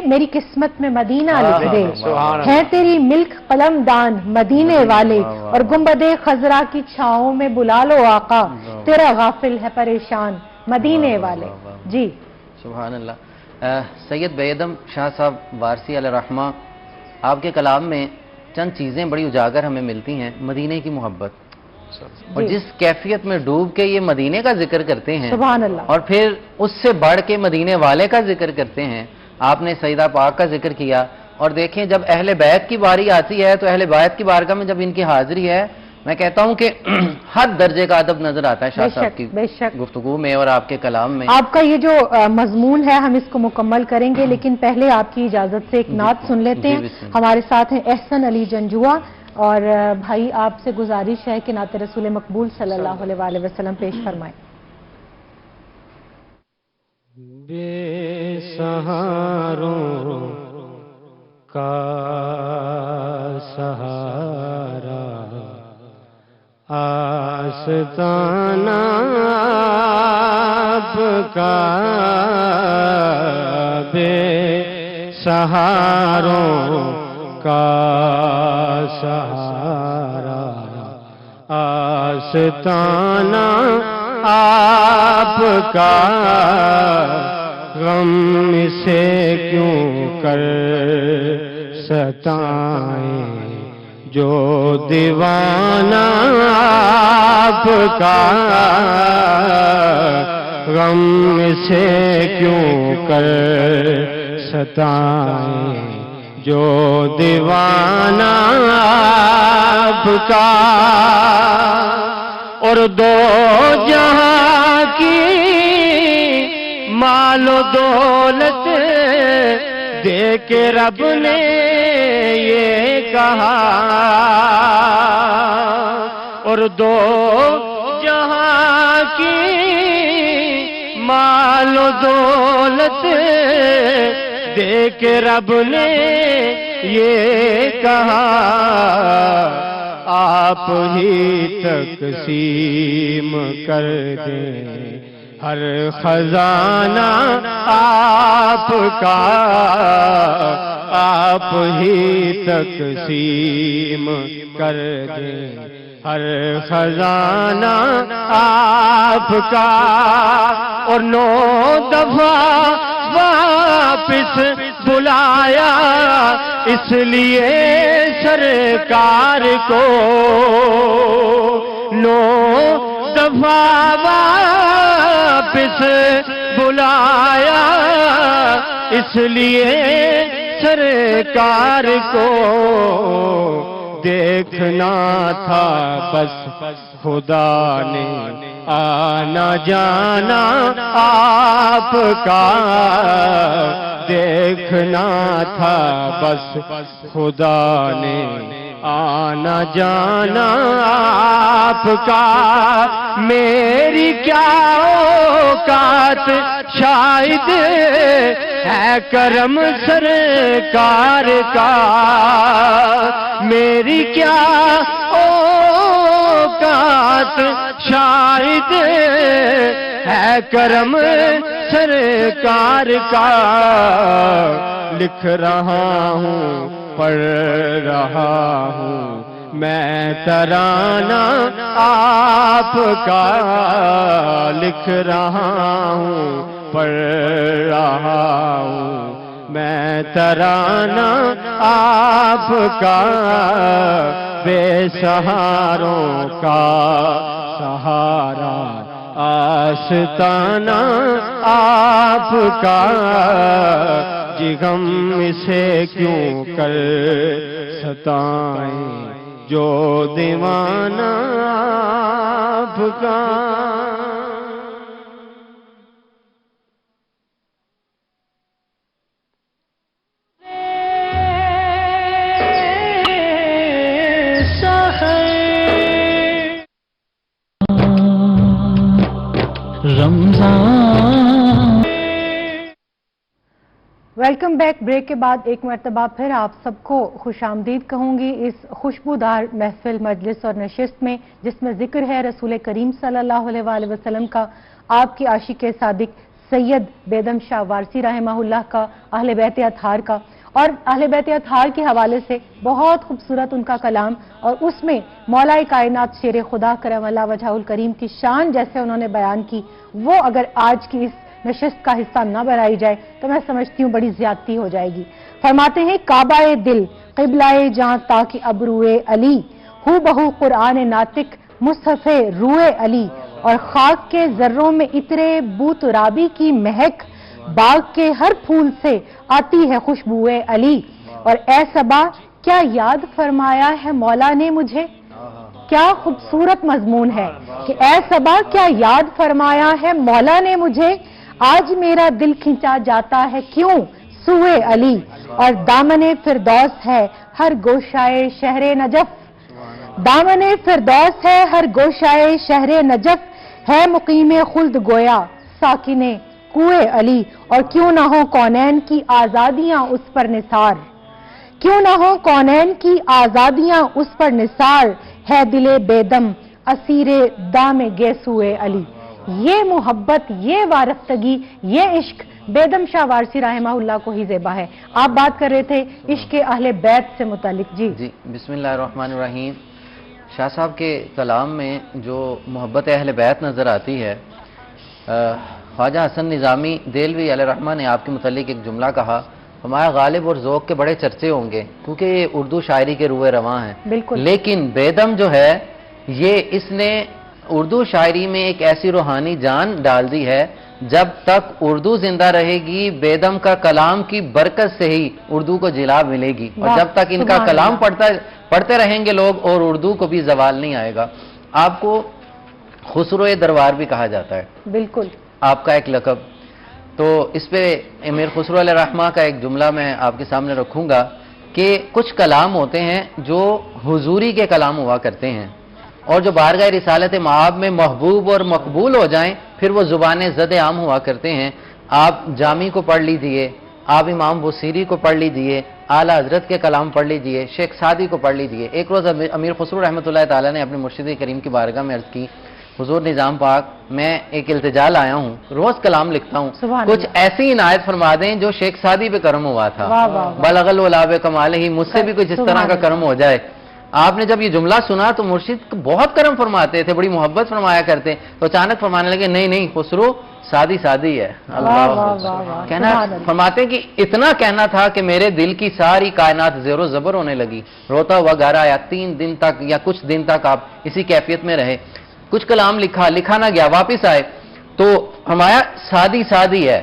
میری قسمت میں مدینہ لکھ دے, ہے تیری ملک قلم دان مدینے والے, اور گنبد خضرا کی چھاؤں میں بلا لو آقا, تیرا غافل ہے پریشان مدینے والے. جی سبحان اللہ. سید بیدم شاہ صاحب وارسی علیہ رحمہ آپ کے کلام میں چند چیزیں بڑی اجاگر ہمیں ملتی ہیں. مدینے کی محبت, اور جس کیفیت میں ڈوب کے یہ مدینے کا ذکر کرتے ہیں سبحان اللہ, اور پھر اس سے بڑھ کے مدینے والے کا ذکر کرتے ہیں. آپ نے سیدہ پاک کا ذکر کیا, اور دیکھیں جب اہل بیت کی باری آتی ہے تو اہل بیت کی بارگاہ میں جب ان کی حاضری ہے میں کہتا ہوں کہ ہر درجے کا ادب نظر آتا ہے شاہ صاحب کی گفتگو میں اور آپ کے کلام میں. آپ کا یہ جو مضمون ہے ہم اس کو مکمل کریں گے, لیکن پہلے آپ کی اجازت سے ایک نعت سن لیتے ہیں. ہمارے ساتھ ہیں احسن علی جنجوا, اور بھائی آپ سے گزارش ہے کہ نعت رسول مقبول صلی اللہ علیہ وسلم پیش فرمائیں. بے سہاروں کا سہارا آستانہ آپ کا, بے سہاروں کا سہارا آستانہ آپ کا, غم سے کیوں کر ستائیں جو دیوانہ آپ کا, غم سے کیوں کر ستائیں جو دیوانہ آپ کا. اور دو جہاں کی مال و دولت دے کے رب نے یہ کہا, اور دو جہاں کی مال و دولت دے کے رب نے یہ کہا, آپ ہی تقسیم کر دیں ہر خزانہ آپ کا, آپ ہی تقسیم کر دیں ہر خزانہ آپ کا. اور 9 دفعہ واپس بلایا اس لیے سرکار کو, 9 دفعہ واپس بلایا اس لیے سرکار کو دیکھنا تھا بس خدا نے آنا جانا آپ کا دیکھنا تھا بس خدا نے آنا جانا آپ کا میری کیا اوقات شاید ہے کرم سرکار کا میری کیا اوقات شاید ہے کرم سرکار کا لکھ رہا ہوں پڑھ رہا ہوں میں ترانہ آپ کا لکھ رہا ہوں پڑھ رہا ہوں میں ترانہ آپ کا بے سہاروں کا سہارا آستانہ آپ کا جی غم اسے کیوں کر ستائیں جو دیوانہ آپ کا ویلکم بیک. بریک کے بعد ایک مرتبہ پھر آپ سب کو خوش آمدید کہوں گی اس خوشبودار محفل مجلس اور نشست میں جس میں ذکر ہے رسول کریم صلی اللہ علیہ وآلہ وسلم کا، آپ کی عاشق صادق سید بیدم شاہ وارسی رحمہ اللہ کا، اہل بیت اطہار کا، اور اہل بیت اطہار کے حوالے سے بہت خوبصورت ان کا کلام، اور اس میں مولا کائنات شیر خدا کرم اللہ وجہہ الکریم کی شان جیسے انہوں نے بیان کی، وہ اگر آج کی اس نشست کا حصہ نہ بنائی جائے تو میں سمجھتی ہوں بڑی زیادتی ہو جائے گی. فرماتے ہیں کعبہ دل قبلہ جہاں تاکہ ابروئے علی ہو بہو قرآن ناطق مصحف روئے علی، اور خاک کے ذروں میں عطرے بو ترابی کی مہک، باغ کے ہر پھول سے آتی ہے خوشبوئے علی. اور اے صبا کیا یاد فرمایا ہے مولا نے مجھے، کیا خوبصورت مضمون ہے کہ اے صبا کیا یاد فرمایا ہے مولا نے مجھے، آج میرا دل کھنچا جاتا ہے کیوں سوئے علی. اور دامن فردوس ہے ہر گوشائے شہر نجف، دامن فردوس ہے ہر گوشائے شہر نجف، ہے مقیم خلد گویا ساکن کوئے علی. اور کیوں نہ ہو کونین کی آزادیاں اس پر نثار، کیوں نہ ہو کونین کی آزادیاں اس پر نثار، ہے دل بیدم اسیر دام گیسوئے علی. یہ محبت، یہ وارفتگی، یہ عشق بیدم شاہ وارسی رحمہ اللہ کو ہی زیبا ہے. آپ بات کر رہے تھے عشق اہل بیت سے متعلق. جی بسم اللہ الرحمن الرحیم. شاہ صاحب کے کلام میں جو محبت اہل بیت نظر آتی ہے، خواجہ حسن نظامی دہلوی علیہ الرحمہ نے آپ کے متعلق ایک جملہ کہا، ہمارا غالب اور ذوق کے بڑے چرچے ہوں گے کیونکہ یہ اردو شاعری کے روئے رواں ہیں. بالکل. لیکن بیدم جو ہے یہ اس نے اردو شاعری میں ایک ایسی روحانی جان ڈال دی ہے، جب تک اردو زندہ رہے گی بیدم کا کلام کی برکت سے ہی اردو کو جلا ملے گی، اور جب تک ان کا کلام پڑھتے رہیں گے لوگ اور اردو کو بھی زوال نہیں آئے گا. آپ کو خسرو دربار بھی کہا جاتا ہے. بالکل. آپ کا ایک لقب. تو اس پہ امیر خسرو علیہ الرحمہ کا ایک جملہ میں آپ کے سامنے رکھوں گا کہ کچھ کلام ہوتے ہیں جو حضوری کے کلام ہوا کرتے ہیں، اور جو بارگاہ رسالت مآب میں محبوب اور مقبول ہو جائیں پھر وہ زبان زد عام ہوا کرتے ہیں. آپ جامی کو پڑھ لیجئے، آپ امام بصیری کو پڑھ لیجئے، اعلیٰ حضرت کے کلام پڑھ لیجئے، شیخ سعدی کو پڑھ لیجئے. ایک روز امیر خسرو رحمۃ اللہ تعالیٰ نے اپنے مرشد کریم کی بارگاہ میں عرض کی، حضور نظام پاک میں ایک التجا لایا ہوں، روز کلام لکھتا ہوں، کچھ ایسی عنایت فرما دیں جو شیخ سعدی پہ کرم ہوا تھا، بلغ الولا بکمالہ ہی، مجھ سے بھی کچھ اس طرح کا کرم ہو جائے. آپ نے جب یہ جملہ سنا تو مرشد بہت کرم فرماتے تھے، بڑی محبت فرمایا کرتے، تو اچانک فرمانے لگے نہیں نہیں خسرو سادی سادی ہے. اللہ کہنا فرماتے ہیں کہ اتنا کہنا تھا کہ میرے دل کی ساری کائنات زیر و زبر ہونے لگی، روتا ہوا گھر آیا. 3 دن تک یا کچھ دن تک آپ اسی کیفیت میں رہے. کچھ کلام لکھا نہ گیا، واپس آئے تو فرمایا سادی سادی ہے.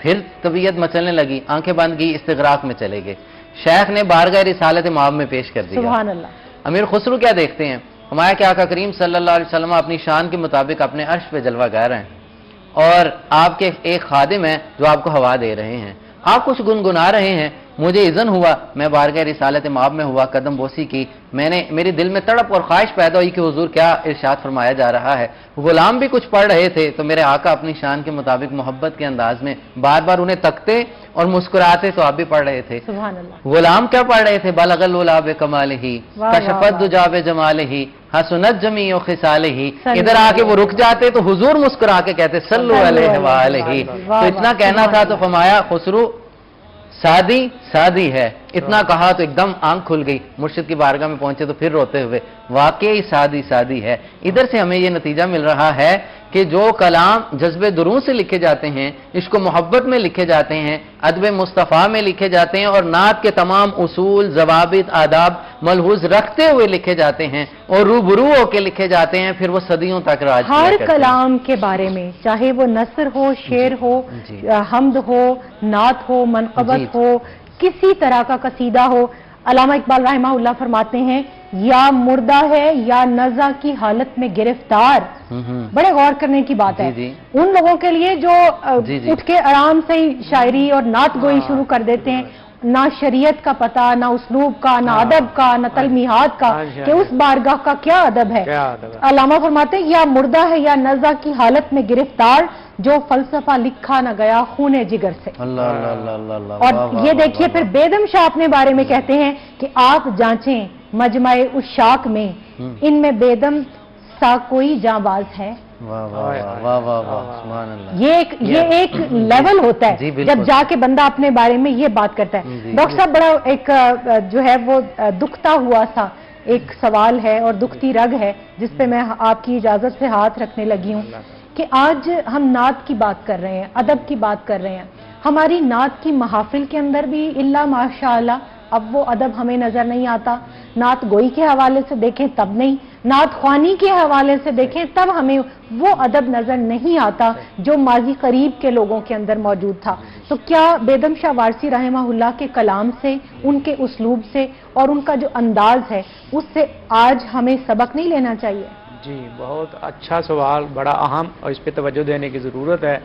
پھر طبیعت مچلنے لگی، آنکھیں بند کی، استغراق میں چلے گئے، شیخ نے بارگاہ رسالت مآب میں پیش کر دیا۔ سبحان اللہ۔ امیر خسرو کیا دیکھتے ہیں؟ ہمارے کہ آقا کریم صلی اللہ علیہ وسلم اپنی شان کے مطابق اپنے عرش پہ جلوہ گر رہے ہیں، اور آپ کے ایک خادم ہیں جو آپ کو ہوا دے رہے ہیں، آپ کچھ گنگنا رہے ہیں، مجھے اذن ہوا، میں بارگاہ رسالت مآب میں ہوا، قدم بوسی کی، میری دل میں تڑپ اور خواہش پیدا ہوئی کہ حضور کیا ارشاد فرمایا جا رہا ہے۔ غلام بھی کچھ پڑھ رہے تھے تو میرے آقا اپنی شان کے مطابق محبت کے انداز میں بار بار انہیں تکتے اور مسکراتے، تو آپ بھی پڑھ رہے تھے۔ سبحان اللہ۔ غلام کیا پڑھ رہے تھے؟ بلغ العلا بکمالہ کشفت دجا بجمالہ حسنت جمیع خصالہ۔ ادھر آ کے وہ رک جاتے تو حضور مسکرا کے کہتے صلو علیہ وآلہ۔ تو اتنا کہنا تھا تو فرمایا خسرو سادی ہے، اتنا کہا تو ایک دم آنکھ کھل گئی، مرشد کی بارگاہ میں پہنچے تو پھر روتے ہوئے، واقعی سادی ہے۔ ادھر سے ہمیں یہ نتیجہ مل رہا ہے کہ جو کلام جذب درون سے لکھے جاتے ہیں، عشق و محبت میں لکھے جاتے ہیں، ادب مصطفیٰ میں لکھے جاتے ہیں، اور نعت کے تمام اصول، ضوابط، آداب ملحوظ رکھتے ہوئے لکھے جاتے ہیں اور روبرو ہو کے لکھے جاتے ہیں، پھر وہ صدیوں تک راج کیا ہر کرتے ہیں۔ کلام کے بارے میں، چاہے وہ نثر ہو، شعر ہو، حمد ہو، نعت ہو، منقبت ہو، کسی طرح کا قصیدہ ہو، علامہ اقبال رحمہ اللہ فرماتے ہیں یا مردہ ہے یا نزع کی حالت میں گرفتار۔ بڑے غور کرنے کی بات ہے ان لوگوں کے لیے جو اٹھ کے آرام سے ہی شاعری اور نعت گوئی شروع کر دیتے ہیں، نہ شریعت کا پتہ، نہ اسلوب کا، نہ ادب کا، نہ تلمیحات کا کہ اس بارگاہ کا کیا ادب ہے۔ علامہ فرماتے ہیں یا مردہ ہے یا نزع کی حالت میں گرفتار، جو فلسفہ لکھا نہ گیا خون جگر سے۔ اور یہ دیکھیے پھر بیدم شاہ اپنے بارے میں کہتے ہیں کہ آپ جانچیں مجمع اشاق میں، ان میں بیدم سا کوئی جاں باز ہے۔ یہ ایک لیول ہوتا ہے جب جا کے بندہ اپنے بارے میں یہ بات کرتا ہے۔ ڈاکٹر صاحب بڑا ایک جو ہے وہ دکھتا ہوا سا ایک سوال ہے اور دکھتی رگ ہے جس پہ میں آپ کی اجازت سے ہاتھ رکھنے لگی ہوں کہ آج ہم نعت کی بات کر رہے ہیں، ادب کی بات کر رہے ہیں، ہماری نعت کی محافل کے اندر بھی الا ماشاءاللہ اب وہ ادب ہمیں نظر نہیں آتا۔ نعت گوئی کے حوالے سے دیکھیں تب نہیں، نعت خوانی کے حوالے سے دیکھیں تب ہمیں وہ ادب نظر نہیں آتا جو ماضی قریب کے لوگوں کے اندر موجود تھا۔ تو کیا بیدم شاہ وارسی رحمہ اللہ کے کلام سے، ان کے اسلوب سے اور ان کا جو انداز ہے اس سے آج ہمیں سبق نہیں لینا چاہیے؟ جی بہت اچھا سوال، بڑا اہم، اور اس پہ توجہ دینے کی ضرورت ہے۔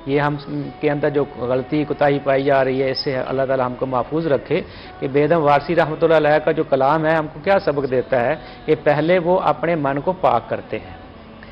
یہ ہم کے اندر جو غلطی کوتاہی پائی جا رہی ہے، اس سے اللہ تعالی ہم کو محفوظ رکھے کہ بیدم وارسی رحمۃ اللہ علیہ کا جو کلام ہے ہم کو کیا سبق دیتا ہے کہ پہلے وہ اپنے من کو پاک کرتے ہیں،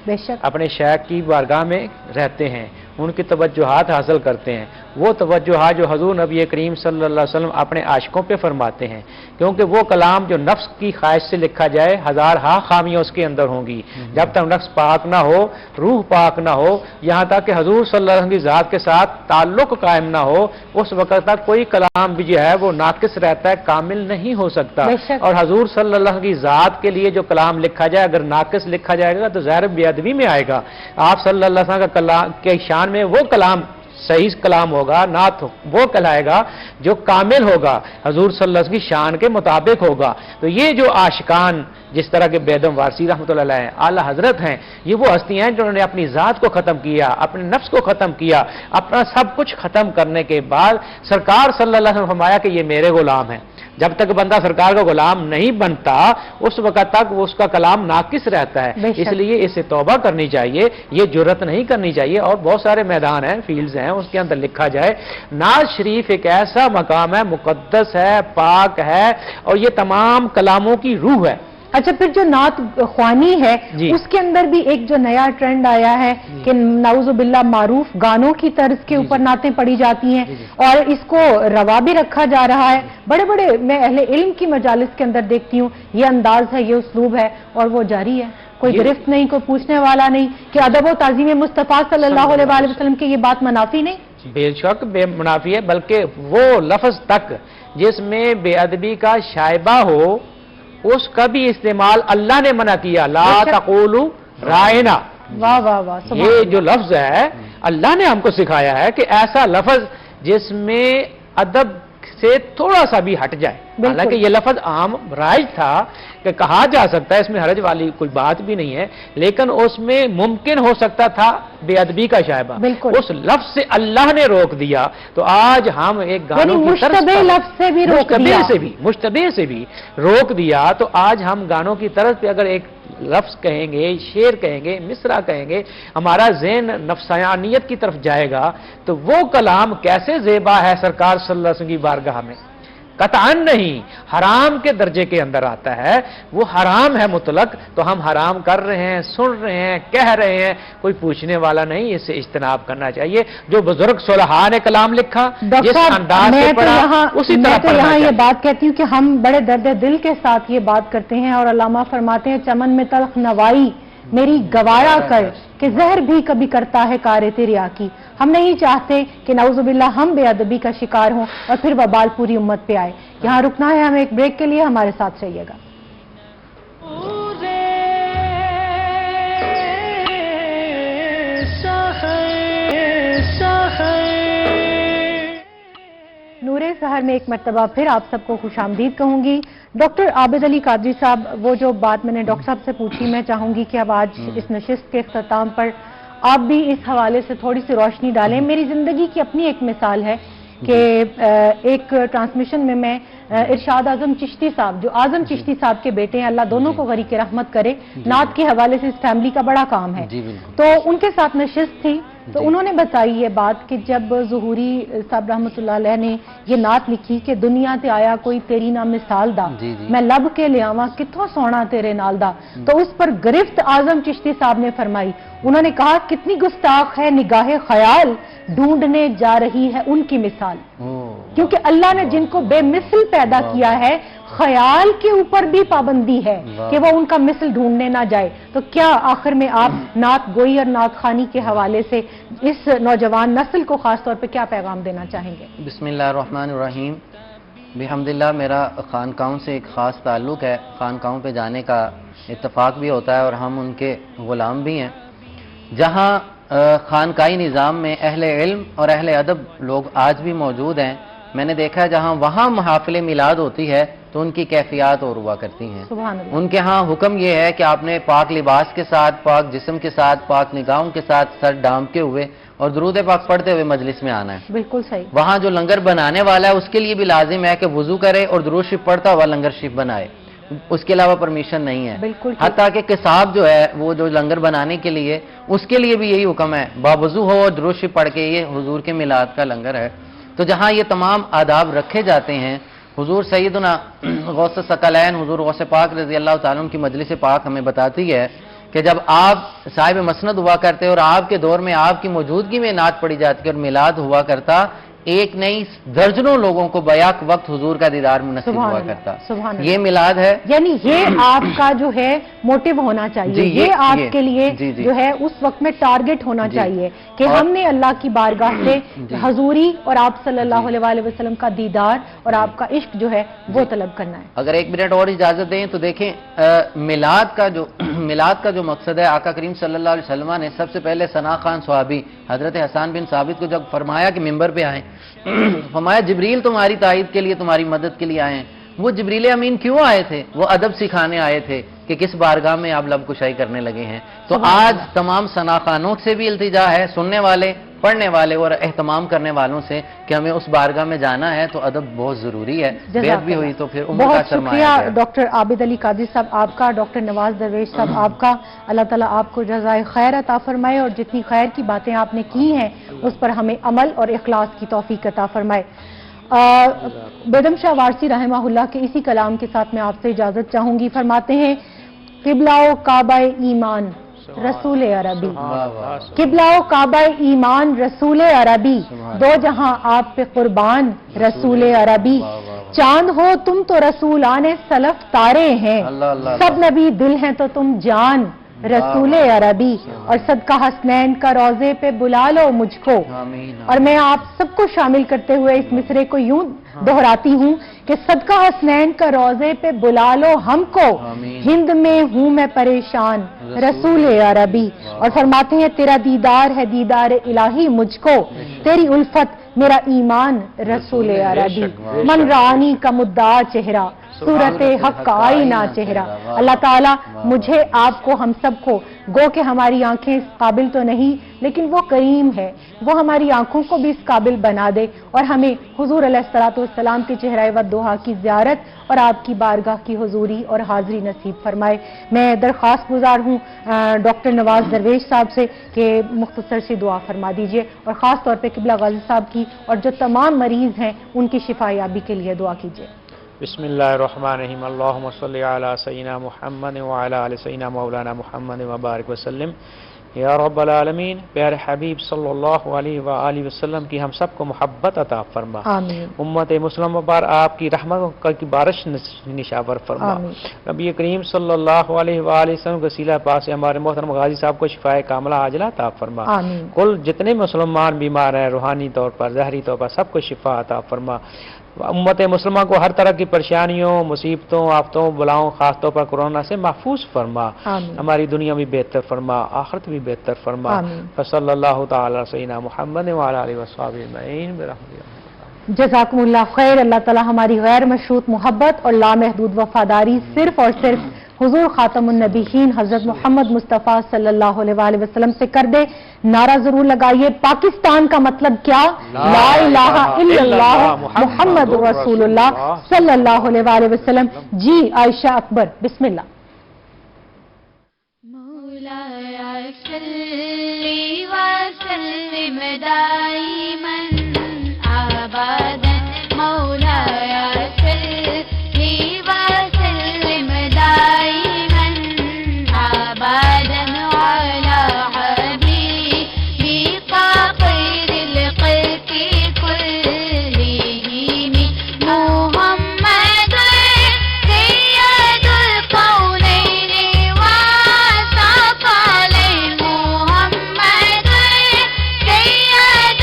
بے شک اپنے شیخ کی بارگاہ میں رہتے ہیں، ان کی توجہات حاصل کرتے ہیں، وہ توجہات جو حضور نبی کریم صلی اللہ علیہ وسلم اپنے عاشقوں پہ فرماتے ہیں، کیونکہ وہ کلام جو نفس کی خواہش سے لکھا جائے ہزار ہاں خامیاں اس کے اندر ہوں گی، جب تک نفس پاک نہ ہو، روح پاک نہ ہو، یہاں تک کہ حضور صلی اللہ علیہ وسلم کی ذات کے ساتھ تعلق قائم نہ ہو، اس وقت تک کوئی کلام بھی جو ہے وہ ناقص رہتا ہے، کامل نہیں ہو سکتا۔ اور حضور صلی اللہ علیہ وسلم کی ذات کے لیے جو کلام لکھا جائے اگر ناقص لکھا جائے گا تو ظاہر بے ادبی میں آئے گا۔ آپ صلی اللہ علیہ وسلم کا کلام کے شان میں وہ کلام صحیح کلام ہوگا، نعت وہ کہلائے گا جو کامل ہوگا، حضور صلی اللہ علیہ وسلم کی شان کے مطابق ہوگا۔ تو یہ جو عاشقان جس طرح کے بیدم وارسی رحمۃ اللہ علیہ اعلیٰ حضرت ہیں، یہ وہ ہستیاں ہیں جنہوں نے اپنی ذات کو ختم کیا، اپنے نفس کو ختم کیا، اپنا سب کچھ ختم کرنے کے بعد سرکار صلی اللہ علیہ وسلم نے فرمایا کہ یہ میرے غلام ہیں۔ جب تک بندہ سرکار کا غلام نہیں بنتا اس وقت تک وہ اس کا کلام ناقص رہتا ہے، اس لیے اس سے توبہ کرنی چاہیے، یہ جرت نہیں کرنی چاہیے۔ اور بہت سارے میدان ہیں، فیلڈز ہیں، اس کے اندر لکھا جائے نعت شریف ایک ایسا مقام ہے، مقدس ہے، پاک ہے، اور یہ تمام کلاموں کی روح ہے۔ اچھا پھر جو نعت خوانی ہے اس کے اندر بھی ایک جو نیا ٹرینڈ آیا ہے کہ نعوذ باللہ معروف گانوں کی طرز کے اوپر نعتیں پڑھی جاتی ہیں اور اس کو روا بھی رکھا جا رہا ہے۔ بڑے بڑے میں اہل علم کی مجالس کے اندر دیکھتی ہوں یہ انداز ہے، یہ اسلوب ہے اور وہ جاری ہے، کوئی گرفت نہیں، کوئی پوچھنے والا نہیں کہ ادب و تعظیم مصطفیٰ صلی اللہ علیہ وآلہ وسلم کی یہ بات منافی نہیں؟ بے شک بے منافی ہے، بلکہ وہ لفظ تک جس میں بے ادبی کا شائبہ ہو اس کا بھی استعمال اللہ نے منع کیا، لا تقولوا رائنا۔ واہ واہ واہ، یہ جو لفظ ہے اللہ نے ہم کو سکھایا ہے کہ ایسا لفظ جس میں ادب سے تھوڑا سا بھی ہٹ جائے. حالانکہ یہ لفظ عام رائج تھا کہ کہا جا سکتا ہے، اس میں حرج والی کوئی بات بھی نہیں ہے، لیکن اس میں ممکن ہو سکتا تھا بے ادبی کا شائبہ. اس لفظ سے اللہ نے روک دیا، تو آج ہم ایک گانوں کی طرز مشتبہ سے بھی روک دیا، تو آج ہم گانوں کی طرز پہ اگر ایک لفظ کہیں گے، شعر کہیں گے، مصرع کہیں گے، ہمارا ذہن نفسانیت کی طرف جائے گا، تو وہ کلام کیسے زیبا ہے سرکار صلی اللہ علیہ وسلم کی بارگاہ میں؟ قطعاً نہیں، حرام کے درجے کے اندر آتا ہے، وہ حرام ہے مطلق، تو ہم حرام کر رہے ہیں، سن رہے ہیں، کہہ رہے ہیں، کوئی پوچھنے والا نہیں. اس سے اجتناب کرنا چاہیے. جو بزرگ صلحاء نے کلام لکھا، جس انداز سے پڑھا، اسی طرح پڑھنا یہاں چاہیے. یہ بات کہتی ہوں کہ ہم بڑے درد دل کے ساتھ یہ بات کرتے ہیں، اور علامہ فرماتے ہیں چمن میں تلخ نوائی میری گوارا کر کہ زہر بھی کبھی کرتا ہے کار تیریا کی. ہم نہیں چاہتے کہ نعوذ باللہ ہم بے ادبی کا شکار ہوں اور پھر وبال پوری امت پہ آئے. یہاں رکنا ہے ہمیں ایک بریک کے لیے، ہمارے ساتھ رہیے گا. نور سحر میں ایک مرتبہ پھر آپ سب کو خوش آمدید کہوں گی. ڈاکٹر عابد علی قادری صاحب، وہ جو بات میں نے ڈاکٹر صاحب سے پوچھی، میں چاہوں گی کہ اب آج اس نشست کے اختتام پر آپ بھی اس حوالے سے تھوڑی سی روشنی ڈالیں. میری زندگی کی اپنی ایک مثال ہے کہ ایک ٹرانسمیشن میں ارشاد اعظم چشتی صاحب، جو اعظم چشتی صاحب کے بیٹے ہیں، اللہ دونوں کو غریق رحمت کرے، نعت کے حوالے سے اس فیملی کا بڑا کام ہے. تو ان کے ساتھ نشست تھی، تو انہوں نے بتائی یہ بات کہ جب ظہوری صاحب رحمۃ اللہ علیہ نے یہ نعت لکھی کہ دنیا تے آیا کوئی تیری نہ مثال دا، میں لب کے لے آواں کتھوں سونا تیرے نال دا، تو اس پر گرفت اعظم چشتی صاحب نے فرمائی، انہوں نے کہا کتنی گستاخ ہے نگاہ خیال ڈھونڈنے جا رہی ہے ان کی مثال. کیونکہ اللہ نے جن کو بے مثل پیدا کیا ہے، خیال کے اوپر بھی پابندی ہے کہ وہ ان کا مثل ڈھونڈنے نہ جائے. تو کیا آخر میں آپ نعت گوئی اور نعت خوانی کے حوالے سے اس نوجوان نسل کو خاص طور پہ کیا پیغام دینا چاہیں گے؟ بسم اللہ الرحمن الرحیم. بحمدللہ میرا خانقاہوں سے ایک خاص تعلق ہے، خانقاہوں پہ جانے کا اتفاق بھی ہوتا ہے اور ہم ان کے غلام بھی ہیں. جہاں خانقاہی نظام میں اہل علم اور اہل ادب لوگ آج بھی موجود ہیں، میں نے دیکھا ہے جہاں وہاں محافل میلاد ہوتی ہے تو ان کی کیفیات اور ہوا کرتی ہیں. ان کے ہاں حکم یہ ہے کہ آپ نے پاک لباس کے ساتھ، پاک جسم کے ساتھ، پاک نگاہوں کے ساتھ سر ڈھانپ کے ہوئے اور درود پاک پڑھتے ہوئے مجلس میں آنا ہے. بالکل صحیح. وہاں جو لنگر بنانے والا ہے اس کے لیے بھی لازم ہے کہ وضو کرے اور درود شریف پڑھتا ہوا لنگر شریف بنائے، اس کے علاوہ پرمیشن نہیں ہے. حتیٰ کہ قصاب جو ہے وہ جو لنگر بنانے کے لیے، اس کے لیے بھی یہی حکم ہے، باوضو ہو اور درود شریف پڑھ کے، یہ حضور کے میلاد کا لنگر ہے. تو جہاں یہ تمام آداب رکھے جاتے ہیں، حضور سیدنا غوث ثقلین حضور غوث پاک رضی اللہ تعالیٰ عنہ کی مجلس پاک ہمیں بتاتی ہے کہ جب آپ صاحب مسند ہوا کرتے اور آپ کے دور میں آپ کی موجودگی میں نعت پڑھی جاتی اور میلاد ہوا کرتا، ایک نہیں درجنوں لوگوں کو بیک وقت حضور کا دیدار نصیب ہوا کرتا. یہ میلاد ہے، یعنی یہ آپ کا جو ہے موٹیو ہونا چاہیے، یہ آپ کے لیے جو ہے اس وقت میں ٹارگٹ ہونا چاہیے کہ ہم نے اللہ کی بارگاہ سے حضوری اور آپ صلی اللہ علیہ وسلم کا دیدار اور آپ کا عشق جو ہے وہ طلب کرنا ہے. اگر ایک منٹ اور اجازت دیں تو دیکھیں، میلاد کا جو مقصد ہے، آقا کریم صلی اللہ علیہ وسلم نے سب سے پہلے ثنا خان صحابی حضرت حسان بن ثابت کو جب فرمایا کہ ممبر پہ آئیں، فرمایا جبریل تمہاری تائید کے لیے، تمہاری مدد کے لیے آئے ہیں. وہ جبریل امین کیوں آئے تھے؟ وہ ادب سکھانے آئے تھے کہ کس بارگاہ میں آپ لب کشائی کرنے لگے ہیں. تو آج تمام ثنا خانوں سے بھی التجا ہے، سننے والے، پڑھنے والے اور اہتمام کرنے والوں سے، کہ ہمیں اس بارگاہ میں جانا ہے تو ادب بہت ضروری ہے. بیعت بھی ہوئی تو پھر عمر کا سرمایہ ہے. بہت شکریہ ڈاکٹر عابد علی قادری صاحب آپ کا، ڈاکٹر نواز درویش صاحب آپ کا. اللہ تعالیٰ آپ کو جزائے خیر عطا فرمائے اور جتنی خیر کی باتیں آپ نے کی ہیں اس پر ہمیں عمل اور اخلاص کی توفیق عطا فرمائے. بیدم شاہ وارسی رحمہ اللہ کے اسی کلام کے ساتھ میں آپ سے اجازت چاہوں گی. فرماتے ہیں قبلہ و کعبہ ایمان رسول عربی، قبلہ و کعبہ ایمان رسول عربی، دو جہاں آپ پہ قربان رسول عربی. چاند ہو تم تو رسولان سلف تارے ہیں، سب نبی دل ہیں تو تم جان رسول عربی. اور صدقہ حسنین کا روزے پہ بلا لو مجھ کو. اور میں آپ سب کو شامل کرتے ہوئے اس مصرے کو یوں دہراتی ہوں کہ صدقہ حسنین کا روزے پہ بلا لو ہم کو، ہند میں ہوں میں پریشان رسول عربی. اور فرماتے ہیں تیرا دیدار ہے دیدار الہی مجھ کو، تیری الفت میرا ایمان رسول عربی، من رانی کا مدعا چہرہ، صورت حق کا آئینہ چہرہ. اللہ تعالیٰ مجھے، آپ کو، ہم سب کو، گو کہ ہماری آنکھیں اس قابل تو نہیں لیکن وہ کریم ہے، وہ ہماری آنکھوں کو بھی اس قابل بنا دے اور ہمیں حضور علیہ السلام کے چہرہ ودوحا کی زیارت اور آپ کی بارگاہ کی حضوری اور حاضری نصیب فرمائے. میں درخواست گزار ہوں ڈاکٹر نواز درویش صاحب سے کہ مختصر سی دعا فرما دیجئے اور خاص طور پہ قبلہ غازی صاحب کی اور جو تمام مریض ہیں ان کی شفا یابی کے لیے دعا کیجئے. بسم اللہ الرحمن الرحیم. اللہم صلی علی سیدنا محمد وعلی آل سیدنا مولانا محمد وبارک وسلم. یا رب العالمین، پیارے حبیب صلی اللہ علیہ وآلہ وسلم کی ہم سب کو محبت عطا فرما. آمین. امت مسلمہ پر آپ کی رحمت کی بارش نشاور فرما. آمین. نبی کریم صلی اللہ علیہ وآلہ وسلم کے وسیلہ پاک سے ہمارے محترم غازی صاحب کو شفائے کاملہ عاجلہ عطا فرما. آمین. کل جتنے مسلمان بیمار ہیں روحانی طور پر، ظاہری طور پر، سب کو شفا عطا فرما. امت مسلمہ کو ہر طرح کی پریشانیوں، مصیبتوں، آفتوں، بلاؤں، خاص طور پر کورونا سے محفوظ فرما. آمین. ہماری دنیا بھی بہتر فرما، آخرت بھی بہتر فرما. آمین. صلی اللہ تعالی سیدنا محمد وعلی آلہ وصحبہ اجمعین برحمتہ. جزاکم اللہ خیر. اللہ تعالیٰ ہماری غیر مشروط محبت اور لامحدود وفاداری صرف اور صرف حضور خاتم النبیین حضرت محمد مصطفیٰ صلی اللہ علیہ وآلہ وسلم سے کر دے. نعرہ ضرور لگائیے. پاکستان کا مطلب کیا؟ لا الہ الا اللہ محمد رسول اللہ صلی اللہ علیہ وآلہ وسلم. جی عائشہ اکبر، بسم اللہ. مولاي صلي وسلم دائما ابدا مولاي صلي وسلم دائما ابدا على حبيبك خير الخلق كلهم محمد سيد الكونين وثقلين محمد سيد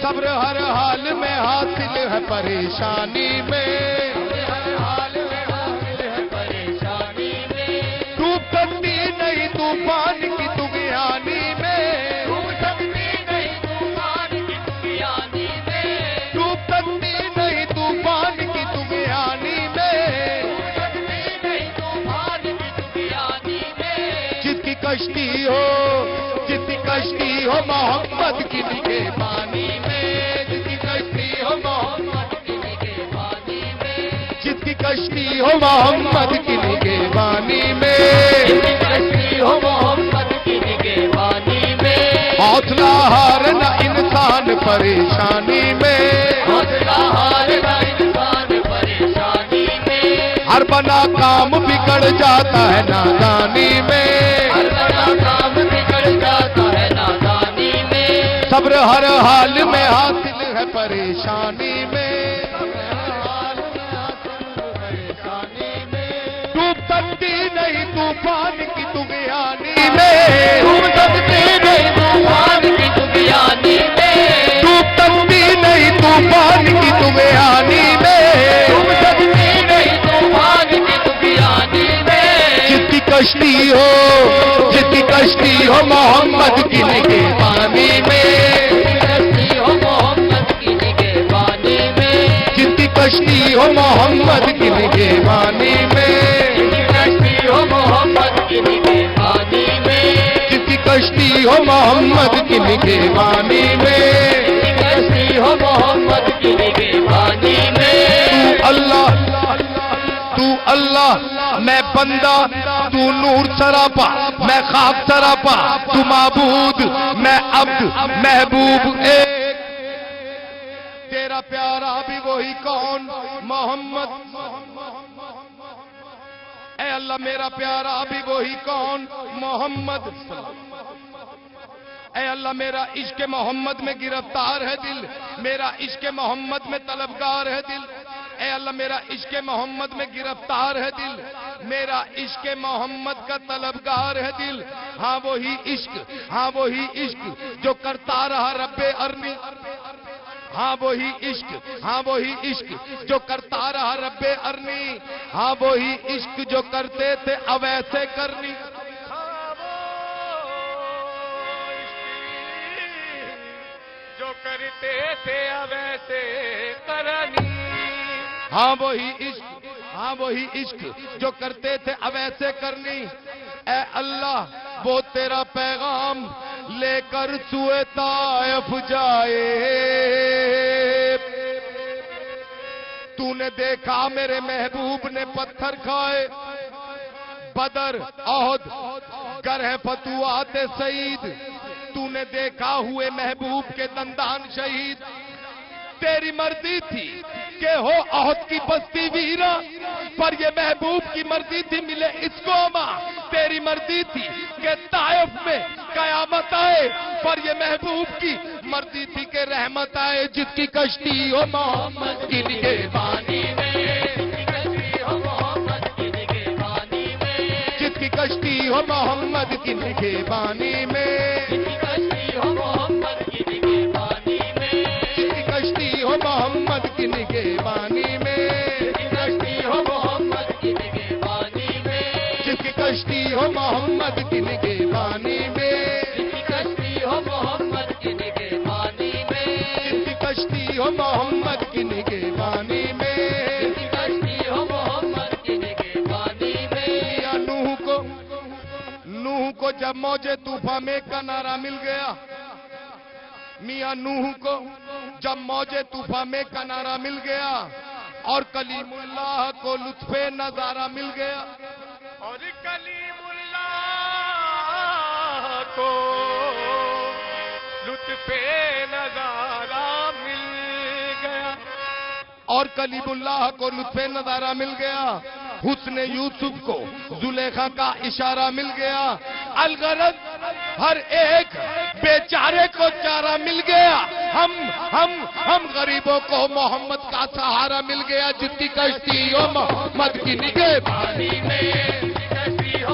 صبر ہر حال میں حاصل ہے پریشانی میں، ڈوب سکتی نہیں طوفان کی طغیانی میں، ڈوب سکتی نہیں طوفان کی طغیانی میں، جس کی کشتی ہو محمد کی نگہبانی میں، جس کی کشتی ہو محمد کی نگہبانی میں، جس کی کشتی ہو محمد کی نگہبانی میں، حوصلہ ہارنا انسان پریشانی میں، ہر بنا کام بگڑ جاتا ہے نادانی میں، صبر ہر حال میں حاصل ہے پریشانی میں، ڈوب سکتی نہیں طوفان کی طغیانی میں، ڈوب سکتی نہیں طوفان کی طغیانی میں، ڈوب سکتی نہیں طوفان کی طغیانی میں، ڈوب سکتی نہیں طوفان کی طغیانی میں، جس کی کشتی ہو محمد کی نگہبانی میں، جس کی کشتی ہو محمد کی نگہبانی میں، جس کی کشتی ہو محمد کی نگہبانی میں، تو اللہ میں بندہ، تو نور سراپا میں خواب سراپا، تو معبود میں عبد محبوب ایک، تیرا پیارا بھی وہی کون محمد، اے اللہ میرا پیارا بھی وہی کون محمد، اے اللہ میرا عشق محمد میں گرفتار ہے دل، میرا عشق محمد میں طلبگار ہے دل، اے اللہ میرا عشق محمد میں گرفتار ہے دل، میرا عشق محمد کا طلبگار ہے دل، ہاں وہی عشق جو کرتا رہا رب ارنی، ہاں وہی عشق جو کرتا رہا رب ارنی، ہاں وہی عشق جو کرتے تھے اویسے کرنی، جو کرتے تھے اویسے کرنی، ہاں وہی عشق جو کرتے تھے اویسے کرنی، اے اللہ وہ تیرا پیغام لے کر سوئے طائف جائے، تو نے دیکھا میرے محبوب نے پتھر کھائے، بدر احد گر ہے فتوحات سعید، تو نے دیکھا ہوئے محبوب کے دندان شہید، تیری مرضی تھی کہ ہو احد کی بستی ویرا، پر یہ محبوب کی مرضی تھی ملے اس کو ماں، تیری مرضی تھی کہ طائف میں قیامت آئے، پر یہ محبوب کی مرضی تھی کہ رحمت آئے، جس کی کشتی ہو محمد کی نگہبانی میں، جس کی کشتی ہو محمد کی نگہبانی میں، محمد کی نگہبانی میں، جس کی کشتی ہو محمد کی نگہبانی میں، جس کی کشتی ہو محمد کی نگہبانی میں، جس کی کشتی ہو محمد کی نگہبانی میں، جس کی کشتی ہو محمد کی نگہبانی میں، یا نوح کو جب موج طوفان میں کنارہ مل گیا، میاں نوح کو جب موج طوفان میں کنارہ مل گیا، اور کلیم اللہ کو لطف نظارہ مل گیا، اور کلیم اللہ کو لطف نظارہ مل گیا، اور کلیم اللہ کو لطف نظارہ مل گیا، حسن یوسف کو زلیخا کا اشارہ مل گیا، الغرض ہر ایک بیچارے کو چارہ مل گیا، ہم غریبوں کو محمد کا سہارا مل گیا، جس کی کشتی ہو محمد کی نگہبانی میں، جس کی کشتی ہو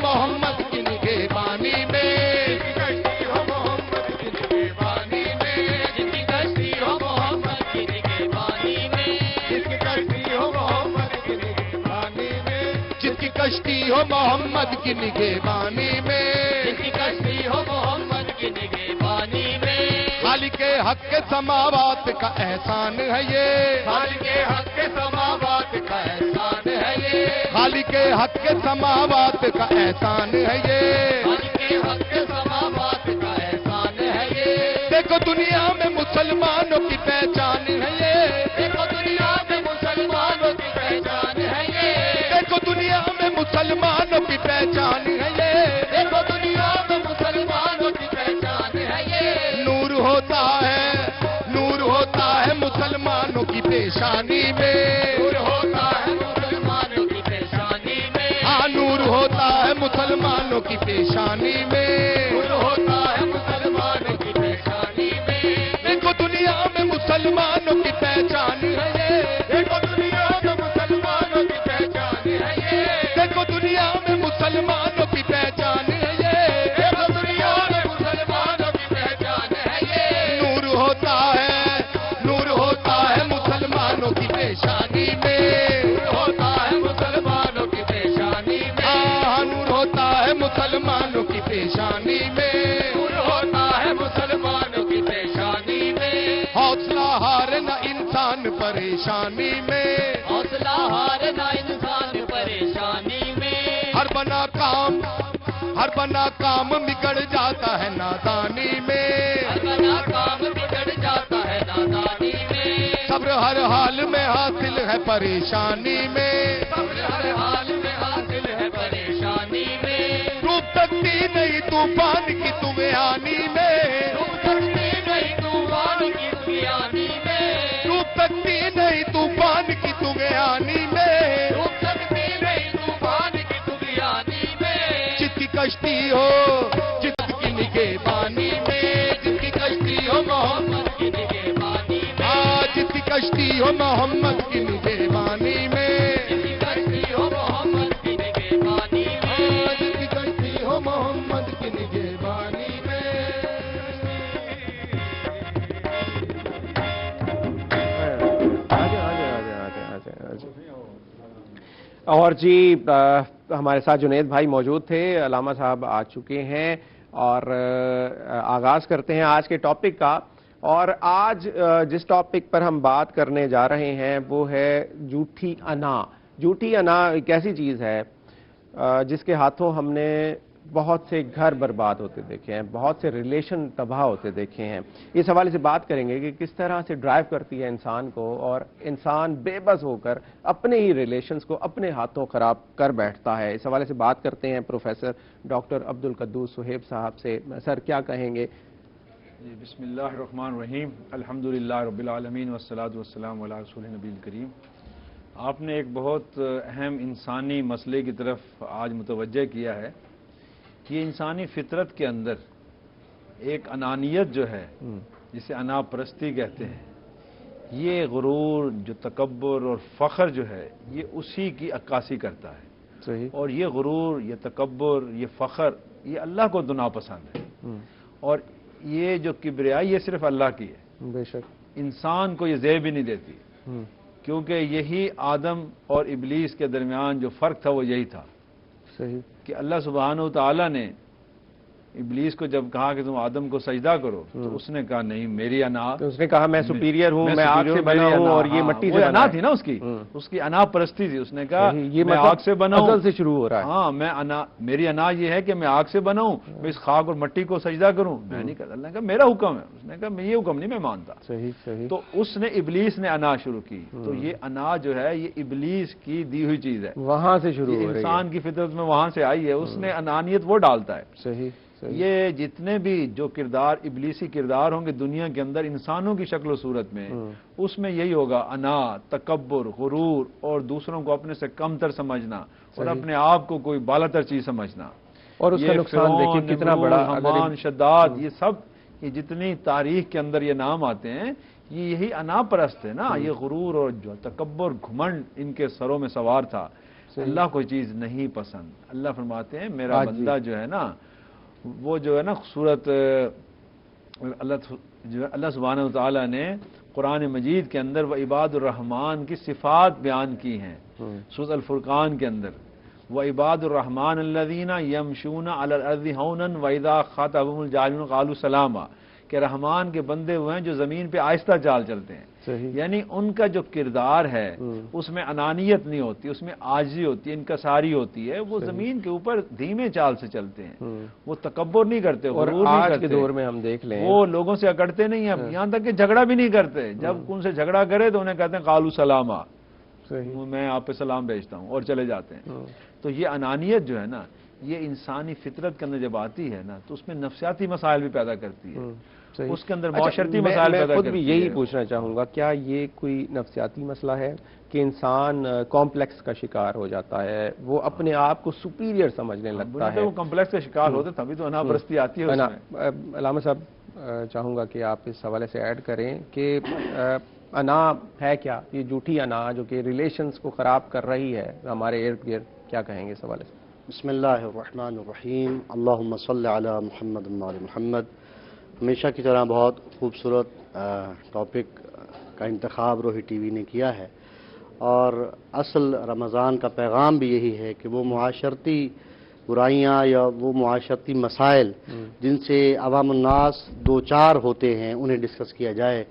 محمد کی نگہبانی میں، ہو محمد کی نگہبانی میں، جس کی کشتی ہو محمد کی نگہبانی میں، خالق حق کے سماوات کا احسان ہے یہ، خالق حق کے سماوات کا احسان ہے یہ، خالق حق کے سماوات کا احسان ہے یہ، خالق حق کے سماوات کا احسان ہے یہ، دیکھو دنیا میں مسلمانوں کی پہچان ہے یہ، دیکھو دنیا میں مسلمانوں کی پہچان ہے یہ، دیکھو دنیا میں مسلمانوں کی پہچان ہے یہ، دیکھو دنیا میں مسلمانوں کی پہچان ہے یہ، نور ہوتا ہے مسلمانوں کی پیشانی میں، نور ہوتا ہے مسلمانوں کی پیشانی میں، ہاں نور ہوتا ہے مسلمانوں کی پیشانی میں، نور ہوتا ہے مسلمانوں کی پیشانی میں، دیکھو دنیا میں مسلمانوں کی پہچان ہے یہ، دیکھو دنیا میں مسلمانوں کی پہچان ہے یہ، دیکھو دنیا میں مسلمانوں کی پہچان ہے یہ، دیکھو دنیا میں مسلمانوں کی پہچان ہے یہ، نور ہوتا ہے مسلمانوں کی پیشانی میں، نور ہوتا ہے مسلمانوں کی پیشانی میں، ہاں نور ہوتا ہے مسلمانوں کی پیشانی میں، نور ہوتا ہے مسلمانوں کی پیشانی میں، حوصلہ ہارنا انسان پریشانی میں، حوصلہ ہارنا انسان پریشانی میں، ہر بنا کام بگڑ جاتا ہے نادانی میں، ہر بنا کام بگڑ جاتا ہے نادانی میں، صبر ہر حال میں حاصل ہے پریشانی میں، صبر ہر حال میں حاصل ہے پریشانی میں، ڈوب سکتی نہیں طوفان کی طغیانی میں، ڈوب سکتی نہیں طوفان کی طغیانی میں، ڈوب سکتی نہیں طوفان کی طغیانی میں، ڈوب سکتی نہیں طوفان کی طغیانی میں، جس کی کشتی ہو جس کی نگہبانی میں، جس کی کشتی ہو محمد کی نگہبانی میں، جس کی کشتی ہو محمد کی نگہبانی میں، جس کی کشتی ہو محمد کی نگہبانی میں، جس کی کشتی ہو محمد کی نگہبانی میں۔ اور جی ہمارے ساتھ جنید بھائی موجود تھے، علامہ صاحب آ چکے ہیں اور آغاز کرتے ہیں آج کے ٹاپک کا۔ اور آج جس ٹاپک پر ہم بات کرنے جا رہے ہیں وہ ہے جھوٹی انا۔ جھوٹی انا ایک ایسی چیز ہے جس کے ہاتھوں ہم نے بہت سے گھر برباد ہوتے دیکھے ہیں، بہت سے ریلیشن تباہ ہوتے دیکھے ہیں۔ اس حوالے سے بات کریں گے کہ کس طرح سے ڈرائیو کرتی ہے انسان کو، اور انسان بے بس ہو کر اپنے ہی ریلیشنز کو اپنے ہاتھوں خراب کر بیٹھتا ہے۔ اس حوالے سے بات کرتے ہیں پروفیسر ڈاکٹر عبدالقدوس صہیب صاحب سے۔ سر کیا کہیں گے؟ بسم اللہ الرحمن الرحیم، الحمدللہ رب العالمین والصلاة والسلام علی رسول نبی الکریم۔ آپ نے ایک بہت اہم انسانی مسئلے کی طرف آج متوجہ کیا ہے کہ یہ انسانی فطرت کے اندر ایک انانیت جو ہے جسے انا پرستی کہتے ہیں، یہ غرور، جو تکبر اور فخر جو ہے یہ اسی کی عکاسی کرتا ہے۔ صحیح۔ اور یہ غرور، یہ تکبر، یہ فخر، یہ اللہ کو تو ناپسند ہے، اور یہ جو کبریائی یہ صرف اللہ کی ہے، بے شک انسان کو یہ زیب بھی نہیں دیتی، کیونکہ یہی آدم اور ابلیس کے درمیان جو فرق تھا وہ یہی تھا۔ صحیح۔ کہ اللہ سبحانہ و تعالیٰ نے ابلیس کو جب کہا کہ تم آدم کو سجدہ کرو تو اس نے کہا نہیں، میری انا، اس نے کہا میں سپیریئر ہوں، میں آگ سے بنا ہوں اور یہ مٹی سے بنا انا ہے۔ تھی نا اس کی انا پرستی تھی۔ اس نے کہا یہ میں مطلب آگ سے بنا ہوں، ازل سے شروع ہو رہا ہے۔ ہاں میں میری انا یہ ہے کہ میں آگ سے بنا ہوں، میں اس خاک اور مٹی کو سجدہ کروں، میں نہیں کرتا۔ اللہ نے کہا میرا حکم ہے، اس نے کہا میں یہ حکم نہیں میں مانتا۔ صحیح صحیح۔ تو اس نے ابلیس نے انا شروع کی، تو یہ انا جو ہے یہ ابلیس کی دی ہوئی چیز ہے، وہاں سے شروع ہو رہی ہے، انسان کی فطرت میں وہاں سے آئی ہے۔ اس نے انانیت وہ ڈالتا ہے۔ صحیح صحیح۔ یہ جتنے بھی جو کردار ابلیسی کردار ہوں گے دنیا کے اندر انسانوں کی شکل و صورت میں، اس میں یہی ہوگا انا، تکبر، غرور اور دوسروں کو اپنے سے کم تر سمجھنا اور اپنے آپ کو کوئی بالا تر چیز سمجھنا۔ اور اس کا نقصان دیکھیں کتنا بڑا، حمان، شداد، یہ سب یہ جتنی تاریخ کے اندر یہ نام آتے ہیں یہ یہی انا پرست ہے نا۔ یہ غرور اور جو تکبر، گھمنڈ ان کے سروں میں سوار تھا۔ اللہ کو چیز نہیں پسند۔ اللہ فرماتے ہیں میرا بندہ جو ہے نا، وہ جو ہے نا سورت اللہ سبحانہ وتعالیٰ نے قرآن مجید کے اندر وہ عباد الرحمن کی صفات بیان کی ہیں، سورت الفرقان کے اندر۔ وعباد الرحمن الذین یمشون علی الارض ہونا واذا خاطبهم الجاہلون قالوا سلاما، کہ رحمان کے بندے وہ ہیں جو زمین پہ آہستہ چال چلتے ہیں. یعنی ان کا جو کردار ہے اس میں انانیت نہیں ہوتی، اس میں عاجزی ہوتی ہے، انکساری ہوتی ہے. وہ زمین کے اوپر دھیمے چال سے چلتے ہیں، وہ تکبر نہیں کرتے، غرور نہیں کرتے. آج کے دور میں ہم دیکھ لیں وہ لوگوں سے اکڑتے نہیں ہیں، یہاں تک کہ جھگڑا بھی نہیں کرتے. جب ان سے جھگڑا کرے تو انہیں کہتے ہیں قالوا سلاما، میں آپ پہ سلام بھیجتا ہوں، اور چلے جاتے ہیں. تو یہ انانیت جو ہے نا، یہ انسانی فطرت کے اندر جب آتی ہے نا تو اس میں نفسیاتی مسائل بھی پیدا کرتی ہے، اس کے اندر معاشرتی مسائل پیدا کرتی ہے. میں خود بھی یہی پوچھنا چاہوں گا، کیا یہ کوئی نفسیاتی مسئلہ ہے کہ انسان کمپلیکس کا شکار ہو جاتا ہے، وہ اپنے آپ کو سپیریئر سمجھنے لگتا ہے؟ وہ کمپلیکس کا شکار ہوتے تبھی تو انا پرستی آتی ہے. علامہ صاحب چاہوں گا کہ آپ اس حوالے سے ایڈ کریں کہ انا ہے کیا، یہ جھوٹی انا جو کہ ریلیشنز کو خراب کر رہی ہے ہمارے ارد گرد، کیا کہیں گے اس حوالے سے؟ بسم اللہ الرحمن الرحیم، اللہم صلی علی محمد و آل محمد. ہمیشہ کی طرح بہت خوبصورت ٹاپک کا انتخاب روہی ٹی وی نے کیا ہے، اور اصل رمضان کا پیغام بھی یہی ہے کہ وہ معاشرتی برائیاں یا وہ معاشرتی مسائل جن سے عوام الناس دو چار ہوتے ہیں انہیں ڈسکس کیا جائے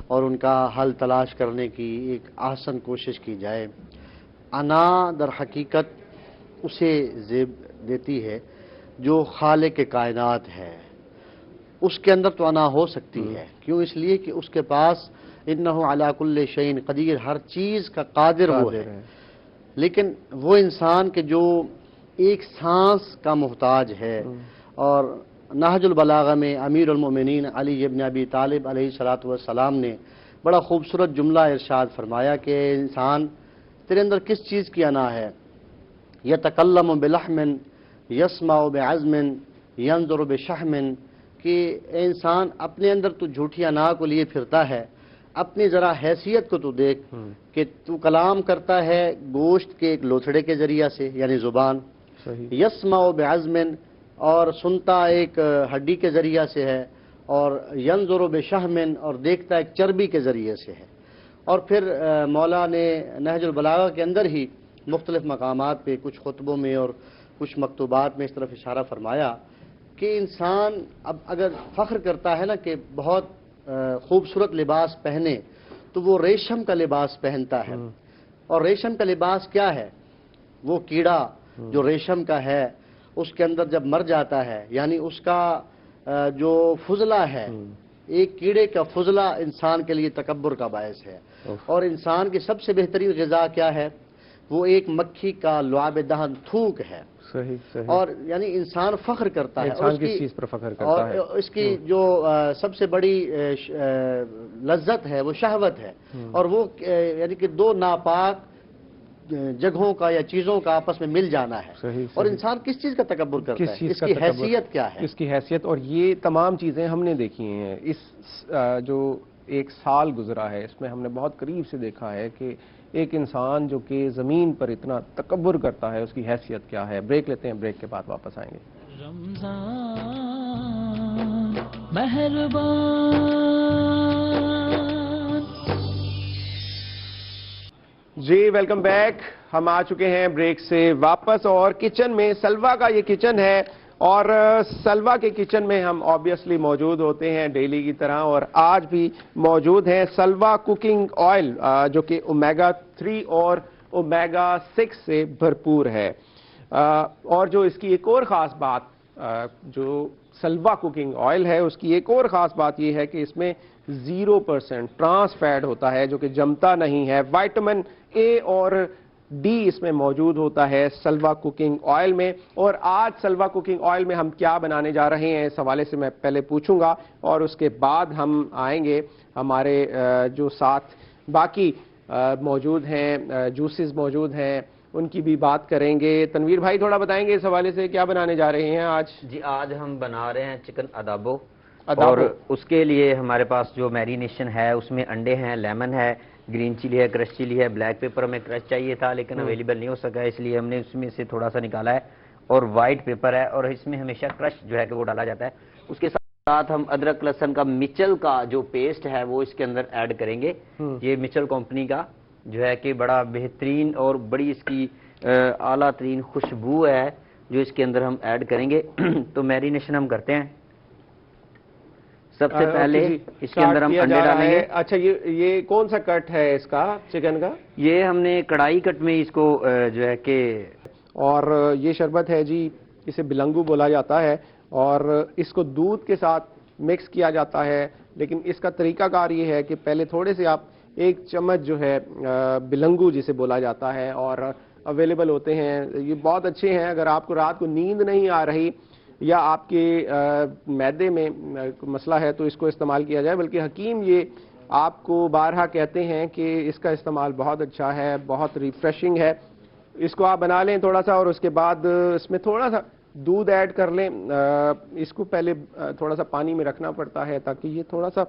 اور ان کا حل تلاش کرنے کی ایک احسن کوشش کی جائے. انا در حقیقت اسے زیب دیتی ہے جو خالق کائنات ہے، اس کے اندر تو انا ہو سکتی ہے. کیوں؟ اس لیے کہ اس کے پاس انہ علی کل شیء قدیر، ہر چیز کا قادر وہ ہے. لیکن وہ انسان کے جو ایک سانس کا محتاج ہے. اور نہج البلاغہ میں امیر المؤمنین علی ابن ابی طالب علیہ الصلوۃ والسلام نے بڑا خوبصورت جملہ ارشاد فرمایا کہ انسان تیرے اندر کس چیز کی انا ہے؟ یتکلم بلحم یسمع بعزم ینظر بشحم، کہ اے انسان اپنے اندر تو جھوٹی انا کو لیے پھرتا ہے، اپنی ذرا حیثیت کو تو دیکھ کہ تو کلام کرتا ہے گوشت کے ایک لوتھڑے کے ذریعہ سے یعنی زبان، یسمع بعزم اور سنتا ایک ہڈی کے ذریعہ سے ہے، اور ینظر بشحم اور دیکھتا ایک چربی کے ذریعے سے ہے. اور پھر مولا نے نہج البلاغہ کے اندر ہی مختلف مقامات پہ کچھ خطبوں میں اور کچھ مکتوبات میں اس طرف اشارہ فرمایا کہ انسان اب اگر فخر کرتا ہے نا کہ بہت خوبصورت لباس پہنے تو وہ ریشم کا لباس پہنتا ہے. اور ریشم کا لباس کیا ہے؟ وہ کیڑا جو ریشم کا ہے اس کے اندر جب مر جاتا ہے، یعنی اس کا جو فضلہ ہے، ایک کیڑے کا فضلہ انسان کے لیے تکبر کا باعث ہے. اور انسان کی سب سے بہترین غذا کیا ہے؟ وہ ایک مکھی کا لعاب دہن تھوک ہے. اور یعنی انسان فخر کرتا ہے. انسان کس چیز پر فخر کرتا ہے؟ اور اس کی جو سب سے بڑی لذت ہے وہ شہوت ہے. اور وہ یعنی کہ دو ناپاک جگہوں کا یا چیزوں کا آپس میں مل جانا ہے. اور انسان کس چیز کا تکبر کرتا ہے؟ اس کی حیثیت کیا ہے؟ اس کی حیثیت. اور یہ تمام چیزیں ہم نے دیکھی ہیں. اس جو ایک سال گزرا ہے اس میں ہم نے بہت قریب سے دیکھا ہے کہ ایک انسان جو کہ زمین پر اتنا تکبر کرتا ہے اس کی حیثیت کیا ہے. بریک لیتے ہیں، بریک کے بعد واپس آئیں گے. رمضان مہربان. جی ویلکم بیک. ہم آ چکے ہیں بریک سے واپس، اور کچن میں سلوا کا یہ کچن ہے، اور سلوا کے کچن میں ہم آبویسلی موجود ہوتے ہیں ڈیلی کی طرح، اور آج بھی موجود ہیں سلوا کوکنگ آئل جو کہ اومیگا 3 اور اومیگا 6 سے بھرپور ہے. اور جو اس کی ایک اور خاص بات جو سلوا کوکنگ آئل ہے اس کی ایک اور خاص بات یہ ہے کہ اس میں 0% ٹرانس فیٹ ہوتا ہے جو کہ جمتا نہیں ہے. وائٹامن اے اور ڈی اس میں موجود ہوتا ہے سلوا کوکنگ آئل میں. اور آج سلوا کوکنگ آئل میں ہم کیا بنانے جا رہے ہیں اس حوالے سے میں پہلے پوچھوں گا، اور اس کے بعد ہم آئیں گے ہمارے جو ساتھ باقی موجود ہیں جوسز موجود ہیں ان کی بھی بات کریں گے. تنویر بھائی تھوڑا بتائیں گے اس حوالے سے کیا بنانے جا رہے ہیں آج؟ جی آج ہم بنا رہے ہیں چکن ادابو، اور اس کے لیے ہمارے پاس جو میرینیشن ہے اس میں انڈے ہیں، لیمن ہے، گرین چلی ہے، کرش چلی ہے، بلیک پیپر ہمیں کرش چاہیے تھا لیکن اویلیبل نہیں ہو سکا اس لیے ہم نے اس میں سے تھوڑا سا نکالا ہے، اور وائٹ پیپر ہے، اور اس میں ہمیشہ کرش جو ہے کہ وہ ڈالا جاتا ہے. اس کے ساتھ ہم ادرک لہسن کا مچل کا جو پیسٹ ہے وہ اس کے اندر ایڈ کریں گے. یہ مچل کمپنی کا جو ہے کہ بڑا بہترین اور بڑی اس کی اعلیٰ ترین خوشبو ہے جو اس کے اندر ہم ایڈ کریں گے. تو میرینیشن ہم کرتے ہیں. سب سے پہلے اس کے اندر ہم انڈے ڈالیں گے. اچھا یہ کون سا کٹ ہے اس کا چکن کا؟ یہ ہم نے کڑھائی کٹ میں اس کو جو ہے کہ، اور یہ شربت ہے جی، اسے بلنگو بولا جاتا ہے اور اس کو دودھ کے ساتھ مکس کیا جاتا ہے. لیکن اس کا طریقہ کار یہ ہے کہ پہلے تھوڑے سے آپ 1 چمچ جو ہے بلنگو جسے بولا جاتا ہے، اور اویلیبل ہوتے ہیں. یہ بہت اچھے ہیں. اگر آپ کو رات کو نیند نہیں آ رہی یا آپ کے معدے میں مسئلہ ہے تو اس کو استعمال کیا جائے. بلکہ حکیم یہ آپ کو بارہا کہتے ہیں کہ اس کا استعمال بہت اچھا ہے، بہت ریفریشنگ ہے. اس کو آپ بنا لیں تھوڑا سا، اور اس کے بعد اس میں تھوڑا سا دودھ ایڈ کر لیں. اس کو پہلے تھوڑا سا پانی میں رکھنا پڑتا ہے تاکہ یہ تھوڑا سا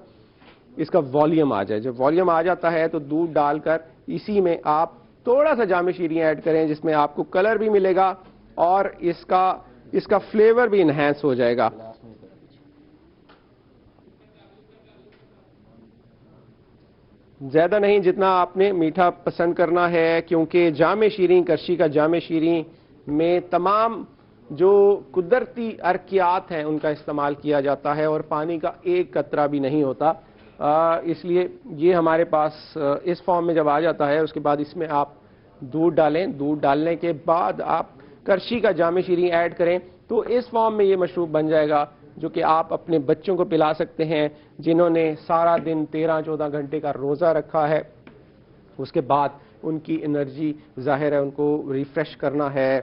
اس کا والیوم آ جائے. جب والیوم آ جاتا ہے تو دودھ ڈال کر اسی میں آپ تھوڑا سا جامع شیریں ایڈ کریں، جس میں آپ کو کلر بھی ملے گا اور اس کا فلیور بھی انہینس ہو جائے گا. زیادہ نہیں جتنا آپ نے میٹھا پسند کرنا ہے، کیونکہ جامع شیریں، کرشی کا جامع شیریں میں تمام جو قدرتی ارکیات ہیں ان کا استعمال کیا جاتا ہے اور پانی کا ایک قطرہ بھی نہیں ہوتا. اس لیے یہ ہمارے پاس اس فارم میں جب آ جاتا ہے، اس کے بعد اس میں آپ دودھ ڈالیں. دودھ ڈالنے کے بعد آپ کرشی کا جامع شیریں ایڈ کریں تو اس فارم میں یہ مشروب بن جائے گا جو کہ آپ اپنے بچوں کو پلا سکتے ہیں جنہوں نے سارا دن 13-14 گھنٹے کا روزہ رکھا ہے. اس کے بعد ان کی انرجی ظاہر ہے ان کو ریفریش کرنا ہے.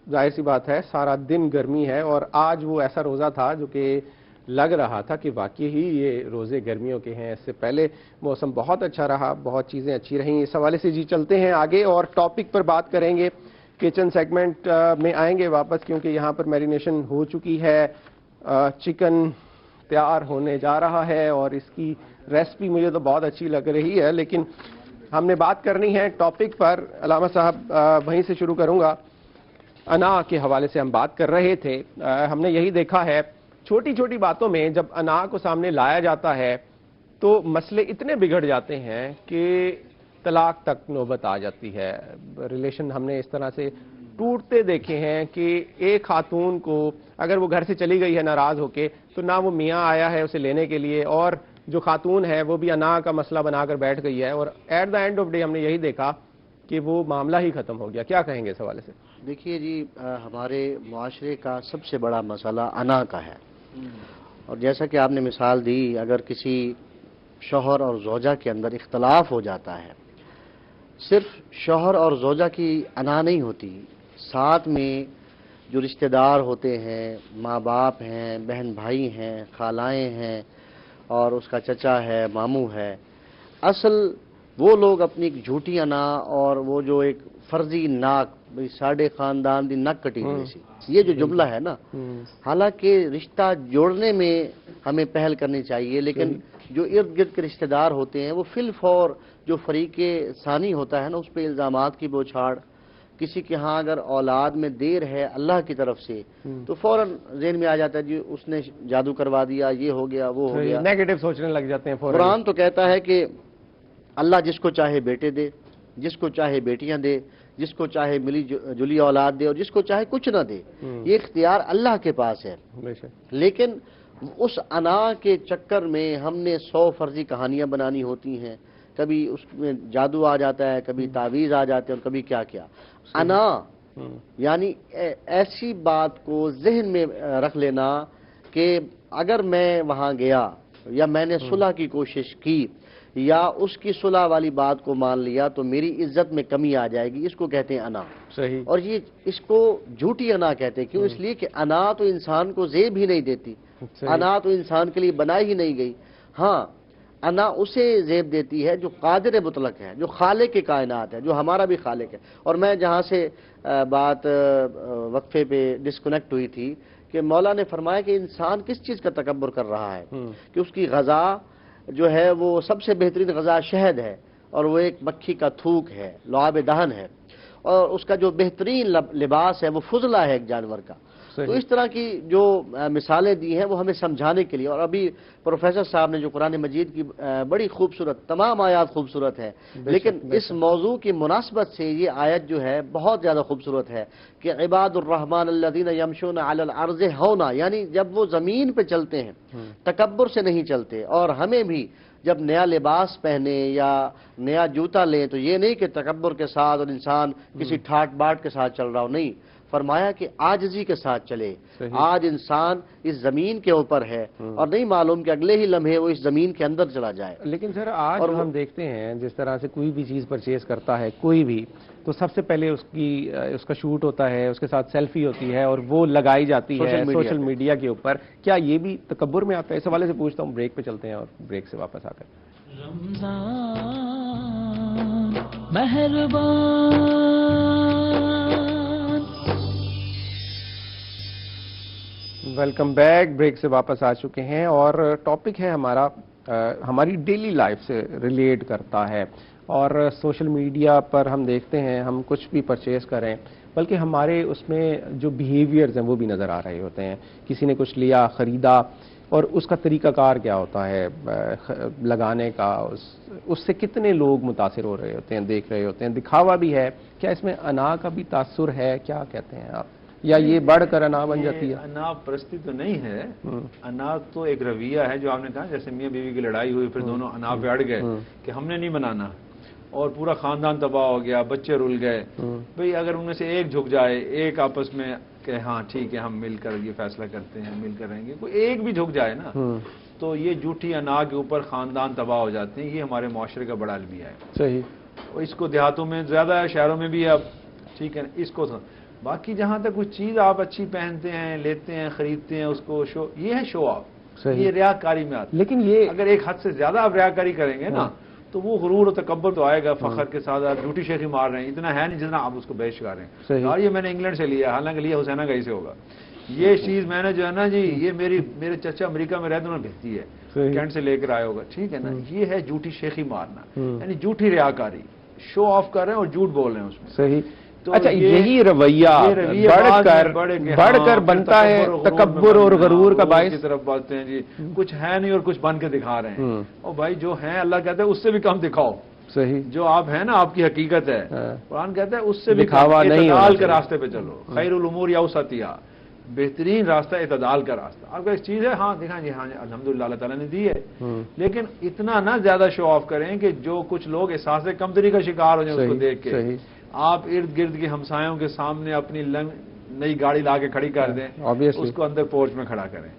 ظاہر سی بات ہے سارا دن گرمی ہے، اور آج وہ ایسا روزہ تھا جو کہ لگ رہا تھا کہ واقعی ہی یہ روزے گرمیوں کے ہیں. اس سے پہلے موسم بہت اچھا رہا، بہت چیزیں اچھی رہیں. اس حوالے سے جی چلتے ہیں آگے اور ٹاپک پر بات کریں گے. کچن سیگمنٹ میں آئیں گے واپس، کیونکہ یہاں پر میرینیشن ہو چکی ہے. چکن تیار ہونے جا رہا ہے اور اس کی ریسپی مجھے تو بہت اچھی لگ رہی ہے. لیکن ہم نے بات کرنی ہے ٹاپک پر. علامہ صاحب وہیں سے شروع کروں گا. انا کے حوالے سے ہم بات کر رہے تھے. ہم نے یہی دیکھا ہے چھوٹی چھوٹی باتوں میں جب انا کو سامنے لایا جاتا ہے تو مسئلے اتنے بگڑ جاتے ہیں کہ طلاق تک نوبت آ جاتی ہے. ریلیشن ہم نے اس طرح سے ٹوٹتے دیکھے ہیں کہ ایک خاتون کو اگر وہ گھر سے چلی گئی ہے ناراض ہو کے تو نہ وہ میاں آیا ہے اسے لینے کے لیے، اور جو خاتون ہے وہ بھی انا کا مسئلہ بنا کر بیٹھ گئی ہے، اور at the end of day ہم نے یہی دیکھا کہ وہ معاملہ ہی ختم ہو گیا. کیا کہیں گے اس حوالے سے؟ دیکھیے جی، ہمارے معاشرے کا سب سے بڑا مسئلہ انا کا ہے. اور جیسا کہ آپ نے مثال دی، اگر کسی شوہر اور زوجہ کے اندر اختلاف ہو جاتا ہے، صرف شوہر اور زوجہ کی انا نہیں ہوتی، ساتھ میں جو رشتہ دار ہوتے ہیں، ماں باپ ہیں، بہن بھائی ہیں، خالائیں ہیں، اور اس کا چچا ہے، ماموں ہے. اصل وہ لوگ اپنی ایک جھوٹی انا اور وہ جو ایک فرضی ناک، ساڑھے خاندان دی نک کٹی ہوئی سی، یہ جو جملہ ہے نا، حالانکہ رشتہ جوڑنے میں ہمیں پہل کرنی چاہیے، لیکن جو ارد گرد کے رشتہ دار ہوتے ہیں وہ فی الفور جو فریق ثانی ہوتا ہے نا، اس پہ الزامات کی بوچھاڑ. کسی کے ہاں اگر اولاد میں دیر ہے اللہ کی طرف سے تو فوراً ذہن میں آ جاتا ہے جی اس نے جادو کروا دیا، یہ ہو گیا، وہ ہو گیا، نیگیٹو سوچنے لگ جاتے ہیں فوراً. قرآن تو کہتا ہے کہ اللہ جس کو چاہے بیٹے دے، جس کو چاہے بیٹیاں دے، جس کو چاہے ملی جلی اولاد دے، اور جس کو چاہے کچھ نہ دے. یہ اختیار اللہ کے پاس ہے. لیکن اس انا کے چکر میں ہم نے 100 فرضی کہانیاں بنانی ہوتی ہیں. کبھی اس میں جادو آ جاتا ہے، کبھی تعویذ آ جاتے ہیں، اور کبھی کیا کیا. انا یعنی ایسی بات کو ذہن میں رکھ لینا کہ اگر میں وہاں گیا یا میں نے صلح کی کوشش کی یا اس کی صلح والی بات کو مان لیا تو میری عزت میں کمی آ جائے گی. اس کو کہتے ہیں انا. صحیح. اور یہ اس کو جھوٹی انا کہتے ہیں. کیوں؟ اس لیے کہ انا تو انسان کو زیب ہی نہیں دیتی. انا تو انسان کے لیے بنائی ہی نہیں گئی. ہاں، انا اسے زیب دیتی ہے جو قادر مطلق ہے، جو خالق کے کائنات ہے، جو ہمارا بھی خالق ہے. اور میں جہاں سے بات وقفے پہ ڈسکنیکٹ ہوئی تھی کہ مولا نے فرمایا کہ انسان کس چیز کا تکبر کر رہا ہے کہ اس کی غذا جو ہے وہ سب سے بہترین غذا شہد ہے، اور وہ ایک مکھی کا تھوک ہے، لعاب دہن ہے، اور اس کا جو بہترین لباس ہے وہ فضلہ ہے ایک جانور کا. تو اس طرح کی جو مثالیں دی ہیں وہ ہمیں سمجھانے کے لیے. اور ابھی پروفیسر صاحب نے جو قرآن مجید کی بڑی خوبصورت تمام آیات خوبصورت ہے، لیکن اس موضوع کی مناسبت سے یہ آیت جو ہے بہت زیادہ خوبصورت ہے کہ عباد الرحمن الذین یمشون علی الارض ہونا، یعنی جب وہ زمین پہ چلتے ہیں تکبر سے نہیں چلتے. اور ہمیں بھی جب نیا لباس پہنے یا نیا جوتا لیں تو یہ نہیں کہ تکبر کے ساتھ اور انسان کسی ٹھاٹ باٹ کے ساتھ چل رہا ہو، نہیں، فرمایا کہ عاجزی کے ساتھ چلے. آج انسان اس زمین کے اوپر ہے اور نہیں معلوم کہ اگلے ہی لمحے وہ اس زمین کے اندر چلا جائے. لیکن سر آج ہم دیکھتے ہیں جس طرح سے کوئی بھی چیز پرچیز کرتا ہے کوئی بھی، تو سب سے پہلے اس کا شوٹ ہوتا ہے، اس کے ساتھ سیلفی ہوتی ہے اور وہ لگائی جاتی ہے سوشل میڈیا کے اوپر. کیا یہ بھی تکبر میں آتا ہے؟ اس حوالے سے پوچھتا ہوں. بریک پہ چلتے ہیں اور بریک سے واپس آ کر ویلکم بیک. بریک سے واپس آ چکے ہیں اور ٹاپک ہے ہمارا ہماری ڈیلی لائف سے ریلیٹ کرتا ہے. اور سوشل میڈیا پر ہم دیکھتے ہیں ہم کچھ بھی پرچیز کریں بلکہ ہمارے اس میں جو بیہیویئرز ہیں وہ بھی نظر آ رہے ہوتے ہیں. کسی نے کچھ لیا، خریدا، اور اس کا طریقہ کار کیا ہوتا ہے لگانے کا، اس سے کتنے لوگ متاثر ہو رہے ہوتے ہیں، دیکھ رہے ہوتے ہیں. دکھاوا بھی ہے. کیا اس میں انا کا بھی تاثر ہے؟ کیا کہتے ہیں آپ؟ یا یہ بڑھ کر انا بن جاتی ہے؟ انا پرستی تو نہیں ہے. انا تو ایک رویہ ہے جو آپ نے کہا، جیسے میاں بیوی کی لڑائی ہوئی پھر دونوں انا پہ اڑ گئے کہ ہم نے نہیں بنانا اور پورا خاندان تباہ ہو گیا، بچے رل گئے. بھئی اگر ان میں سے ایک جھک جائے، ایک آپس میں کہ ہاں ٹھیک ہے ہم مل کر یہ فیصلہ کرتے ہیں، مل کر رہیں گے، کوئی ایک بھی جھک جائے نا تو یہ جھوٹی انا کے اوپر خاندان تباہ ہو جاتے ہیں. یہ ہمارے معاشرے کا بڑا المیہ ہے. صحیح. اور اس کو دیہاتوں میں زیادہ ہے، شہروں میں بھی ہے اب، ٹھیک ہے. اس کو باقی جہاں تک کچھ چیز آپ اچھی پہنتے ہیں، لیتے ہیں، خریدتے ہیں، اس کو شو، یہ ہے شو آف، یہ ریاکاری میں آتا ہے. لیکن یہ اگر ایک حد سے زیادہ آپ ریاکاری کریں گے نا تو وہ غرور و تکبر تو آئے گا. فخر کے ساتھ آپ جھوٹی شیخی مار رہے ہیں، اتنا ہے نہیں جتنا آپ اس کو بیچ کر رہے ہیں. اور یہ میں نے انگلینڈ سے لیا، حالانکہ لیا حسینہ گئی سے ہوگا. یہ چیز میں نے جو ہے نا جی، یہ میرے چچا امریکہ میں رہتے انہوں نے بھیجتی ہے، کینٹ سے لے کر آیا ہوگا، ٹھیک ہے نا. یہ ہے جھوٹی شیخی مارنا، یعنی جھوٹی ریاکاری، شو آف کر رہے ہیں اور جھوٹ بول رہے ہیں اس میں. صحیح. اچھا، یہی رویہ بڑھ کر بنتا ہے تکبر اور غرور کا باعث. کی طرف بولتے ہیں جی کچھ ہے نہیں اور کچھ بن کے دکھا رہے ہیں. اور بھائی جو ہیں اللہ کہتا ہے اس سے بھی کم دکھاؤ. صحیح. جو آپ ہیں نا آپ کی حقیقت ہے، قرآن کہتا ہے اس سے بھی اعتدال کے راستے پہ چلو. خیر الامور اوسطیہا، بہترین راستہ اعتدال کا راستہ. آپ کا ایک چیز ہے ہاں دکھائیں جی، ہاں الحمدللہ اللہ تعالیٰ نے دی ہے، لیکن اتنا نہ زیادہ شو آف کریں کہ جو کچھ لوگ احساس کمتری کا شکار ہو جائیں اس کو دیکھ کے. آپ ارد گرد کے ہمسایوں کے سامنے اپنی نئی گاڑی لا کے کھڑی کر دیں، اس کو اندر پورچ میں کھڑا کریں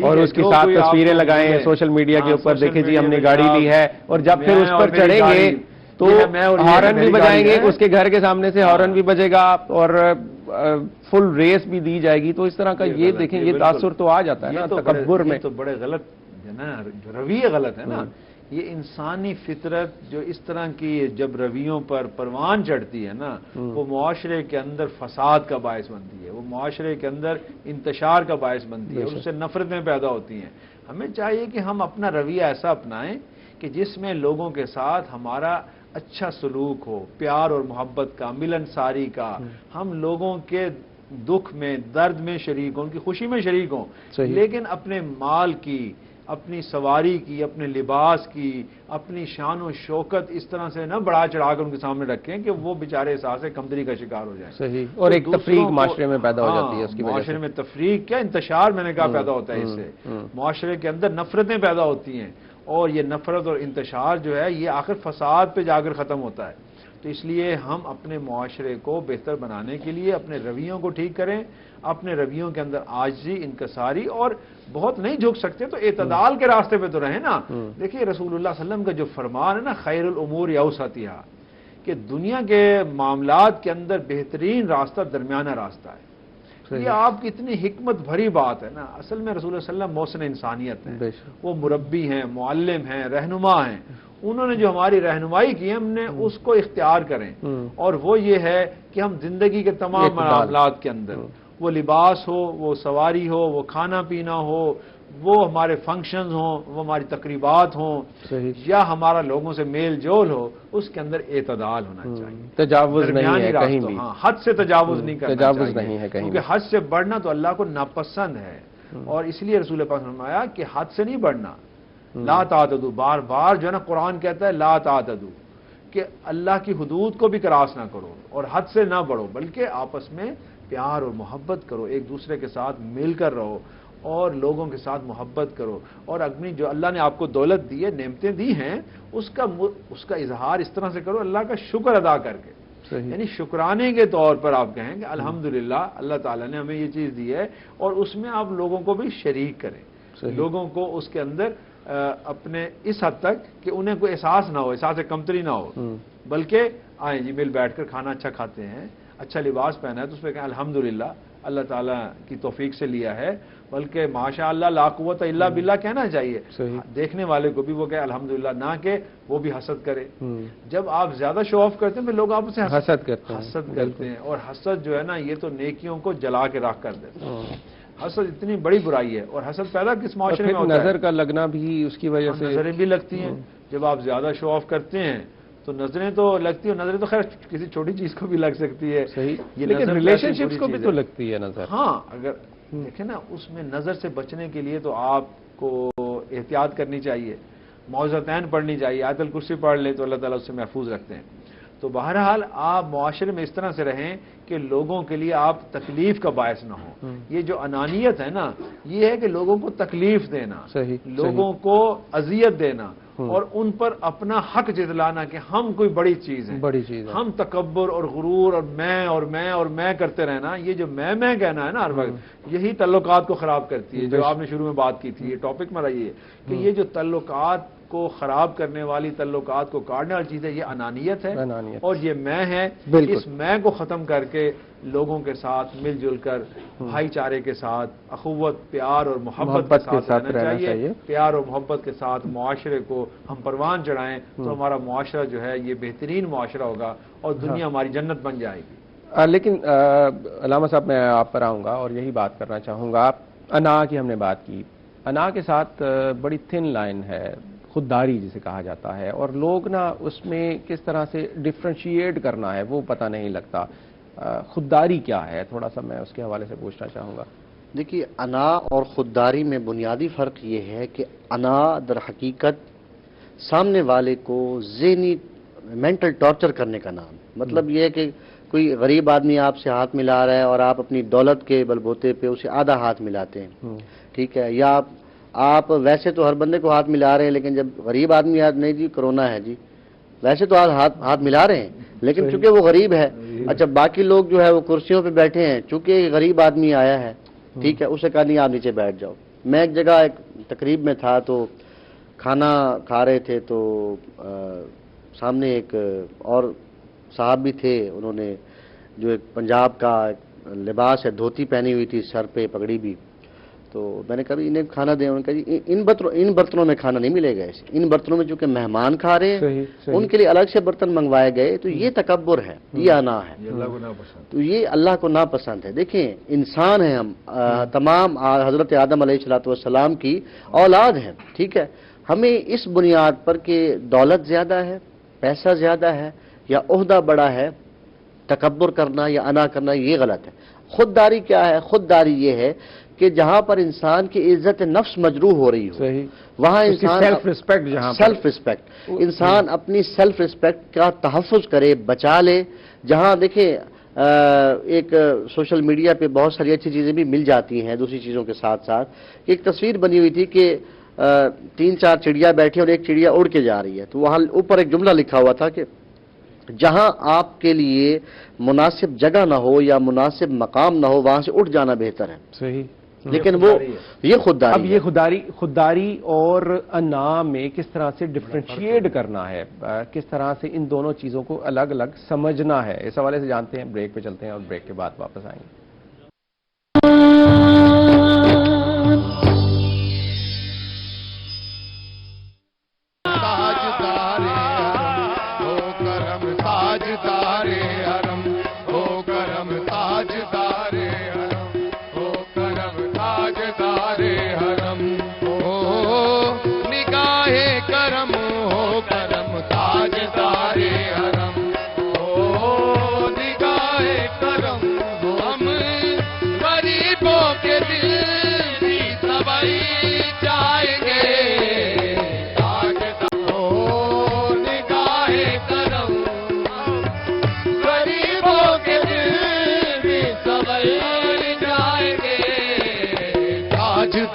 اور اس کے ساتھ تصویریں لگائیں سوشل میڈیا کے اوپر، دیکھیں جی ہم نے گاڑی لی ہے. اور جب پھر اس پر چڑھیں گے تو ہارن بھی بجائیں گے، اس کے گھر کے سامنے سے ہارن بھی بجے گا اور فل ریس بھی دی جائے گی. تو اس طرح کا یہ دیکھیں یہ تاثر تو آ جاتا ہے نا تکبر میں. تو بڑے غلط ہے نا، رویہ غلط ہے نا. یہ انسانی فطرت جو اس طرح کی جب رویوں پر پروان چڑھتی ہے نا، وہ معاشرے کے اندر فساد کا باعث بنتی ہے، وہ معاشرے کے اندر انتشار کا باعث بنتی ہے، اس سے نفرتیں پیدا ہوتی ہیں. ہمیں چاہیے کہ ہم اپنا رویہ ایسا اپنائیں کہ جس میں لوگوں کے ساتھ ہمارا اچھا سلوک ہو، پیار اور محبت کا، ملنساری کا. ہم لوگوں کے دکھ میں، درد میں شریک ہوں، ان کی خوشی میں شریک ہوں، لیکن اپنے مال کی، اپنی سواری کی، اپنے لباس کی، اپنی شان و شوکت اس طرح سے نہ بڑھا چڑھا کر ان کے سامنے رکھیں کہ وہ بیچارے احساس کمتری کا شکار ہو جائیں. صحیح. اور ایک تفریق معاشرے میں پیدا ہو جاتی ہے اس کی وجہ سے. معاشرے میں تفریق کیا، انتشار میں نے کہا پیدا ہوتا ہے. اس سے معاشرے کے اندر نفرتیں پیدا ہوتی ہیں اور یہ نفرت اور انتشار جو ہے یہ آخر فساد پہ جا کر ختم ہوتا ہے. تو اس لیے ہم اپنے معاشرے کو بہتر بنانے کے لیے اپنے رویوں کو ٹھیک کریں، اپنے رویوں کے اندر عاجزی، انکساری، اور بہت نہیں جھک سکتے تو اعتدال کے راستے پہ تو رہیں نا. دیکھیے رسول اللہ صلی اللہ علیہ وسلم کا جو فرمان ہے نا، خیر الامور اوسطیہا، کہ دنیا کے معاملات کے اندر بہترین راستہ درمیانہ راستہ ہے. یہ آپ کی اتنی حکمت بھری بات ہے نا. اصل میں رسول اللہ صلی اللہ علیہ وسلم محسن انسانیت ہیں، وہ مربی ہیں، معلم ہیں، رہنما ہیں. انہوں نے جو ہماری رہنمائی کی ہم نے اس کو اختیار کریں، اور وہ یہ ہے کہ ہم زندگی کے تمام معاملات کے اندر وہ لباس ہو، وہ سواری ہو، وہ کھانا پینا ہو، وہ ہمارے فنکشنز ہوں، وہ ہماری تقریبات ہوں، یا ہمارا لوگوں سے میل جول ہو، اس کے اندر اعتدال ہونا چاہیے، تجاوز نہیں ہے کہیں بھی، ہاں حد سے تجاوز نہیں کرنا چاہیے، تجاوز نہیں ہے کہیں، کیونکہ حد سے بڑھنا تو اللہ کو ناپسند ہے، اور اس لیے رسول پاک نے فرمایا کہ حد سے نہیں بڑھنا، لا تعتدوا، بار بار جو ہے نا قرآن کہتا ہے لا تعتدوا، کہ اللہ کی حدود کو بھی کراس نہ کرو اور حد سے نہ بڑھو، بلکہ آپس میں پیار اور محبت کرو، ایک دوسرے کے ساتھ مل کر رہو اور لوگوں کے ساتھ محبت کرو، اور اپنی جو اللہ نے آپ کو دولت دی ہے، نعمتیں دی ہیں، اس کا اظہار اس طرح سے کرو اللہ کا شکر ادا کر کے، یعنی شکرانے کے طور پر آپ کہیں کہ الحمدللہ اللہ تعالیٰ نے ہمیں یہ چیز دی ہے، اور اس میں آپ لوگوں کو بھی شریک کریں، لوگوں کو اس کے اندر اپنے اس حد تک کہ انہیں کوئی احساس نہ ہو، احساس کمتری نہ ہو، بلکہ آئیں جی مل بیٹھ کر کھانا اچھا کھاتے ہیں، اچھا لباس پہنا ہے تو اس پہ کہیں الحمدللہ اللہ تعالیٰ کی توفیق سے لیا ہے، بلکہ ماشاء اللہ لا قوت الا باللہ کہنا چاہیے، دیکھنے والے کو بھی وہ کہے الحمدللہ، نہ کہ وہ بھی حسد کرے۔ جب آپ زیادہ شو آف کرتے ہیں پھر لوگ آپ سے حسد کرتے ہیں، اور حسد جو ہے نا یہ تو نیکیوں کو جلا کے راکھ کر دیتا ہے، حسد اتنی بڑی برائی ہے، اور حسد پیدا کس معاشرے میں ہوتا ہے؟ نظر کا لگنا بھی اس کی وجہ سے، نظریں بھی لگتی ہیں، جب آپ زیادہ شو آف کرتے ہیں تو نظریں تو لگتی ہیں، نظریں تو خیر کسی چھوٹی چیز کو بھی لگ سکتی ہے، لیکن ریلیشن شپس کو بھی تو لگتی ہے نظر۔ ہاں اگر دیکھیں نا اس میں نظر سے بچنے کے لیے تو آپ کو احتیاط کرنی چاہیے، معوذتین پڑھنی چاہیے، آیت الکرسی پڑھ لیں تو اللہ تعالیٰ اس سے محفوظ رکھتے ہیں۔ تو بہرحال آپ معاشرے میں اس طرح سے رہیں کہ لوگوں کے لیے آپ تکلیف کا باعث نہ ہوں۔ یہ جو انانیت ہے نا یہ ہے کہ لوگوں کو تکلیف دینا، لوگوں کو اذیت دینا، اور ان پر اپنا حق جتلانا کہ ہم کوئی بڑی چیز ہے، ہم تکبر اور غرور اور میں کرتے رہنا، یہ جو میں کہنا ہے نا ہر وقت، یہی تعلقات کو خراب کرتی ہے، جو آپ نے شروع میں بات کی تھی، یہ ٹاپک میں رہی ہے کہ یہ جو تعلقات کو خراب کرنے والی، تعلقات کو کاٹنے والی چیز ہے، یہ انانیت ہے، اور یہ میں ہے، اس میں کو ختم کر کے لوگوں کے ساتھ مل جل کر بھائی چارے کے ساتھ، اخوت، پیار اور محبت کے ساتھ رہنا چاہیے، پیار اور محبت کے ساتھ معاشرے کو ہم پروان چڑھائیں تو ہمارا معاشرہ جو ہے یہ بہترین معاشرہ ہوگا اور دنیا ہماری جنت بن جائے گی۔ لیکن علامہ صاحب میں آپ پر آؤں گا اور یہی بات کرنا چاہوں گا، انا کی ہم نے بات کی، انا کے ساتھ بڑی تھن لائن ہے، خودداری جسے کہا جاتا ہے، اور لوگ نا اس میں کس طرح سے ڈفرینشیٹ کرنا ہے وہ پتہ نہیں لگتا۔ خودداری کیا ہے، تھوڑا سا میں اس کے حوالے سے پوچھنا چاہوں گا۔ دیکھیے انا اور خودداری میں بنیادی فرق یہ ہے کہ انا در حقیقت سامنے والے کو ذہنی مینٹل ٹارچر کرنے کا نام، مطلب یہ ہے کہ کوئی غریب آدمی آپ سے ہاتھ ملا رہا ہے اور آپ اپنی دولت کے بلبوتے پہ اسے آدھا ہاتھ ملاتے ہیں، ٹھیک ہے، یا آپ ویسے تو ہر بندے کو ہاتھ ملا رہے ہیں، لیکن جب غریب آدمی یاد نہیں جی کرونا ہے جی، ویسے تو ہاتھ ملا رہے ہیں لیکن چونکہ وہ غریب ہے، اچھا باقی لوگ جو ہے وہ کرسیوں پہ بیٹھے ہیں، چونکہ غریب آدمی آیا ہے، ٹھیک ہے، اسے کہا نہیں آپ نیچے بیٹھ جاؤ۔ میں ایک جگہ ایک تقریب میں تھا تو کھانا کھا رہے تھے تو سامنے ایک اور صاحب بھی تھے، انہوں نے جو ایک پنجاب کا لباس ہے، دھوتی پہنی ہوئی تھی، سر پہ پگڑی بھی، تو میں نے کہا انہیں کھانا دیں، انہوں نے کہا جی ان برتنوں میں کھانا نہیں ملے گا، ان برتنوں میں چونکہ مہمان کھا رہے ہیں ان کے لیے الگ سے برتن منگوائے گئے، تو یہ تکبر ہے، یہ انا ہے، تو یہ اللہ کو ناپسند ہے۔ دیکھیں انسان ہیں ہم، تمام حضرت آدم علیہ السلام کی اولاد ہیں، ٹھیک ہے، ہمیں اس بنیاد پر کہ دولت زیادہ ہے، پیسہ زیادہ ہے یا عہدہ بڑا ہے، تکبر کرنا یا انا کرنا یہ غلط ہے۔ خودداری کیا ہے؟ خودداری یہ ہے کہ جہاں پر انسان کی عزت نفس مجروح ہو رہی ہو، وہاں انسان سیلف ریسپیکٹ، انسان اپنی سیلف ریسپیکٹ کا تحفظ کرے، بچا لے۔ جہاں دیکھیں ایک سوشل میڈیا پہ بہت ساری اچھی چیزیں بھی مل جاتی ہیں دوسری چیزوں کے ساتھ ساتھ، ایک تصویر بنی ہوئی تھی کہ 3-4 چڑیا بیٹھی اور ایک چڑیا اڑ کے جا رہی ہے، تو وہاں اوپر ایک جملہ لکھا ہوا تھا کہ جہاں آپ کے لیے مناسب جگہ نہ ہو یا مناسب مقام نہ ہو وہاں سے اٹھ جانا بہتر ہے۔ صحیح، لیکن وہ یہ خودداری، اب یہ خودداری اور انا میں کس طرح سے ڈفرینشیٹ کرنا ہے، کس طرح سے ان دونوں چیزوں کو الگ الگ سمجھنا ہے، اس حوالے سے جانتے ہیں، بریک پہ چلتے ہیں اور بریک کے بعد واپس آئیں گے۔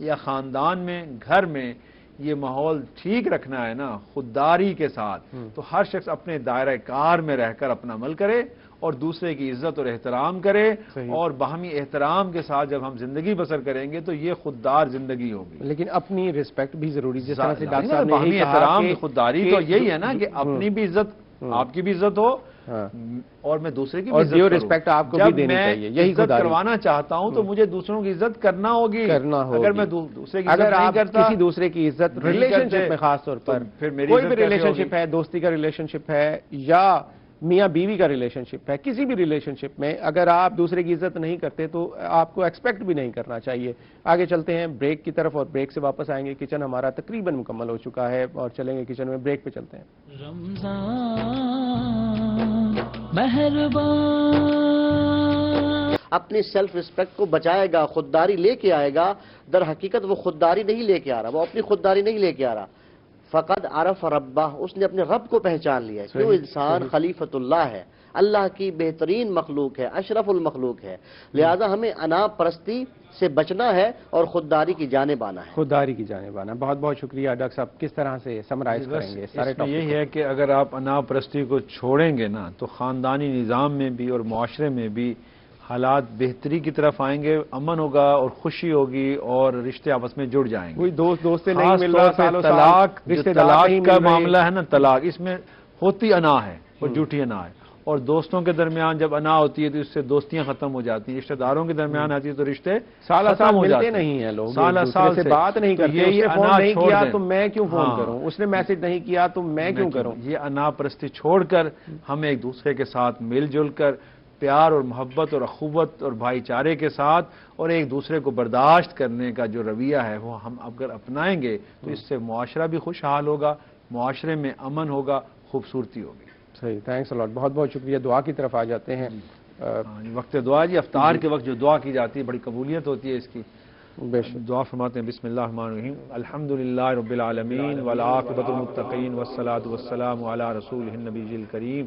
یا خاندان میں، گھر میں یہ ماحول ٹھیک رکھنا ہے نا خودداری کے ساتھ، تو ہر شخص اپنے دائرہ کار میں رہ کر اپنا عمل کرے اور دوسرے کی عزت اور احترام کرے، اور باہمی احترام کے ساتھ جب ہم زندگی بسر کریں گے تو یہ خوددار زندگی ہوگی۔ لیکن اپنی رسپیکٹ بھی ضروری، جس طرح سے ڈاکٹر صاحب نے باہمی احترام کی خودداری تو یہی ہے نا کہ اپنی اپنی بھی عزت، آپ کی بھی عزت ہو اور میں دوسرے کی بھی عزت کروں، کروں۔ رسپیکٹ آپ کو بھی دینی چاہیے، یہی عزت کروانا چاہتا ہوں تو مجھے دوسروں کی عزت کرنا ہوگی۔ اگر میں دوسرے کی عزت اگر نہیں آپ کرتا، کسی دوسرے کی عزت ریلیشن شپ میں خاص طور پر، پھر میری کوئی عزت بھی کیسے ریلیشن ہوگی؟ شپ ہے، دوستی کا ریلیشن شپ ہے یا میاں بیوی کا ریلیشن شپ ہے، کسی بھی ریلیشن شپ میں اگر آپ دوسرے کی عزت نہیں کرتے تو آپ کو ایکسپیکٹ بھی نہیں کرنا چاہیے۔ آگے چلتے ہیں بریک کی طرف اور بریک سے واپس آئیں گے۔ کچن ہمارا تقریباً مکمل ہو چکا ہے اور چلیں گے کچن میں، بریک پہ چلتے ہیں۔ اپنی سیلف ریسپیکٹ کو بچائے گا، خودداری لے کے آئے گا، در حقیقت وہ خودداری نہیں لے کے آ رہا، وہ اپنی خودداری نہیں لے کے آ رہا، فقد عرف ربہ، اس نے اپنے رب کو پہچان لیا ہے۔ کیوں؟ انسان خلیفۃ اللہ ہے، اللہ کی بہترین مخلوق ہے، اشرف المخلوق ہے، لہذا ہمیں انا پرستی سے بچنا ہے اور خودداری کی جانب آنا ہے۔ خودداری کی جانب آنا۔ بہت بہت شکریہ ڈاکٹر صاحب، کس طرح سے سمرائز کریں گے سارے ٹاپک؟ یہی ہے کہ اگر آپ انا پرستی کو چھوڑیں گے نا تو خاندانی نظام میں بھی اور معاشرے میں بھی حالات بہتری کی طرف آئیں گے، امن ہوگا اور خوشی ہوگی اور رشتے آپس میں جڑ جائیں گے۔ کوئی دوست سے نہیں مل رہا، سالوں سال طلاق رشتے دار طلاق نہیں کا مل رہے۔ معاملہ ہے نا، طلاق اس میں ہوتی انا ہے اور جھوٹی انا ہے، اور دوستوں کے درمیان جب انا ہوتی ہے تو اس سے دوستیاں ختم ہو جاتی ہیں، رشتہ داروں کے درمیان آتی ہے تو رشتے سالہ ختم سال ہو ملتے جاتے ہیں، نہیں ہیں لوگ، سالہ سال سے بات نہیں کرتے، اس نے فون نہیں کیا تو میں کیوں فون ہاں۔ کروں، اس نے میسج نہیں کیا تو میں کیوں کروں۔ یہ انا پرستی چھوڑ کر ہم ایک دوسرے کے ساتھ مل جل کر پیار اور محبت اور اخوت اور بھائی چارے کے ساتھ اور ایک دوسرے کو برداشت کرنے کا جو رویہ ہے وہ ہم اگر اپنائیں گے تو اس سے معاشرہ بھی خوشحال ہوگا، معاشرے میں امن ہوگا، خوبصورتی ہوگی۔ صحیح، تھینکس الاٹ، بہت بہت شکریہ۔ دعا کی طرف آ جاتے ہیں۔ وقت دعا جی، افطار کے وقت جو دعا کی جاتی ہے بڑی قبولیت ہوتی ہے اس کی۔ بے شک دعا فرماتے ہیں بسم اللہ الرحمن الرحیم، الحمدللہ رب العالمین والعاقبۃ للمتقین والصلاۃ والسلام علی رسولہ النبی الکریم،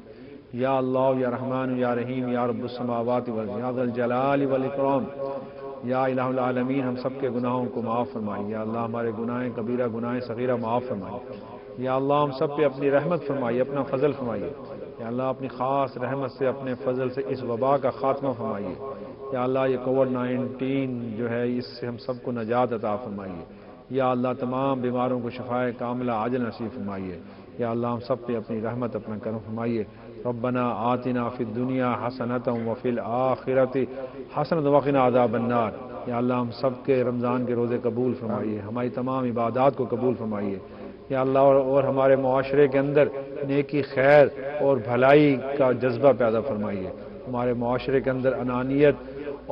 یا اللہ یا رحمان یا رحیم یا رب السماوات والارض یا ذا الجلال والاکرام، یا الہ العالمین ہم سب کے گناہوں کو معاف فرمائیے، یا اللہ ہمارے گناہ کبیرہ گناہ صغیرہ معاف فرمائیے، یا اللہ ہم سب پہ اپنی رحمت فرمائیے، اپنا فضل فرمائیے، یا اللہ اپنی خاص رحمت سے اپنے فضل سے اس وبا کا خاتمہ فرمائیے، یا اللہ یہ کووڈ-19 جو ہے اس سے ہم سب کو نجات عطا فرمائیے، یا اللہ تمام بیماروں کو شفائے کاملہ عاجل نصیب فرمائیے، یا اللہ ہم سب پہ اپنی رحمت اپنا کرم فرمائیے۔ ربنا آتنا فی الدنیا حسنۃ وفی الآخرۃ حسنۃ وقنا عذاب النار، یا اللہ ہم سب کے رمضان کے روزے قبول فرمائیے، ہماری تمام عبادات کو قبول فرمائیے، یا اللہ اور ہمارے معاشرے کے اندر نیکی، خیر اور بھلائی کا جذبہ پیدا فرمائیے، ہمارے معاشرے کے اندر انانیت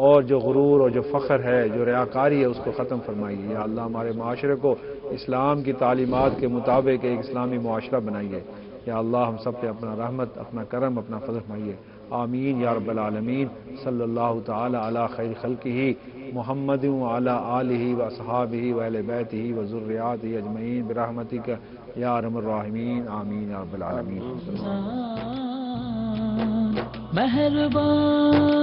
اور جو غرور اور جو فخر ہے، جو ریاکاری ہے، اس کو ختم فرمائیے، یا اللہ ہمارے معاشرے کو اسلام کی تعلیمات کے مطابق ایک اسلامی معاشرہ بنائیے، یا اللہ ہم سب پہ اپنا رحمت، اپنا کرم، اپنا فضل فرمائیے، آمین یا رب العالمین۔ صلی اللہ تعالی علی خیر خلقہ محمد وعلی آلہ واصحابہ واہل بیتہ وذریاتہ اجمعین برحمتک یا ارحم الراحمین، آمین یا رب العالمین۔ مہربان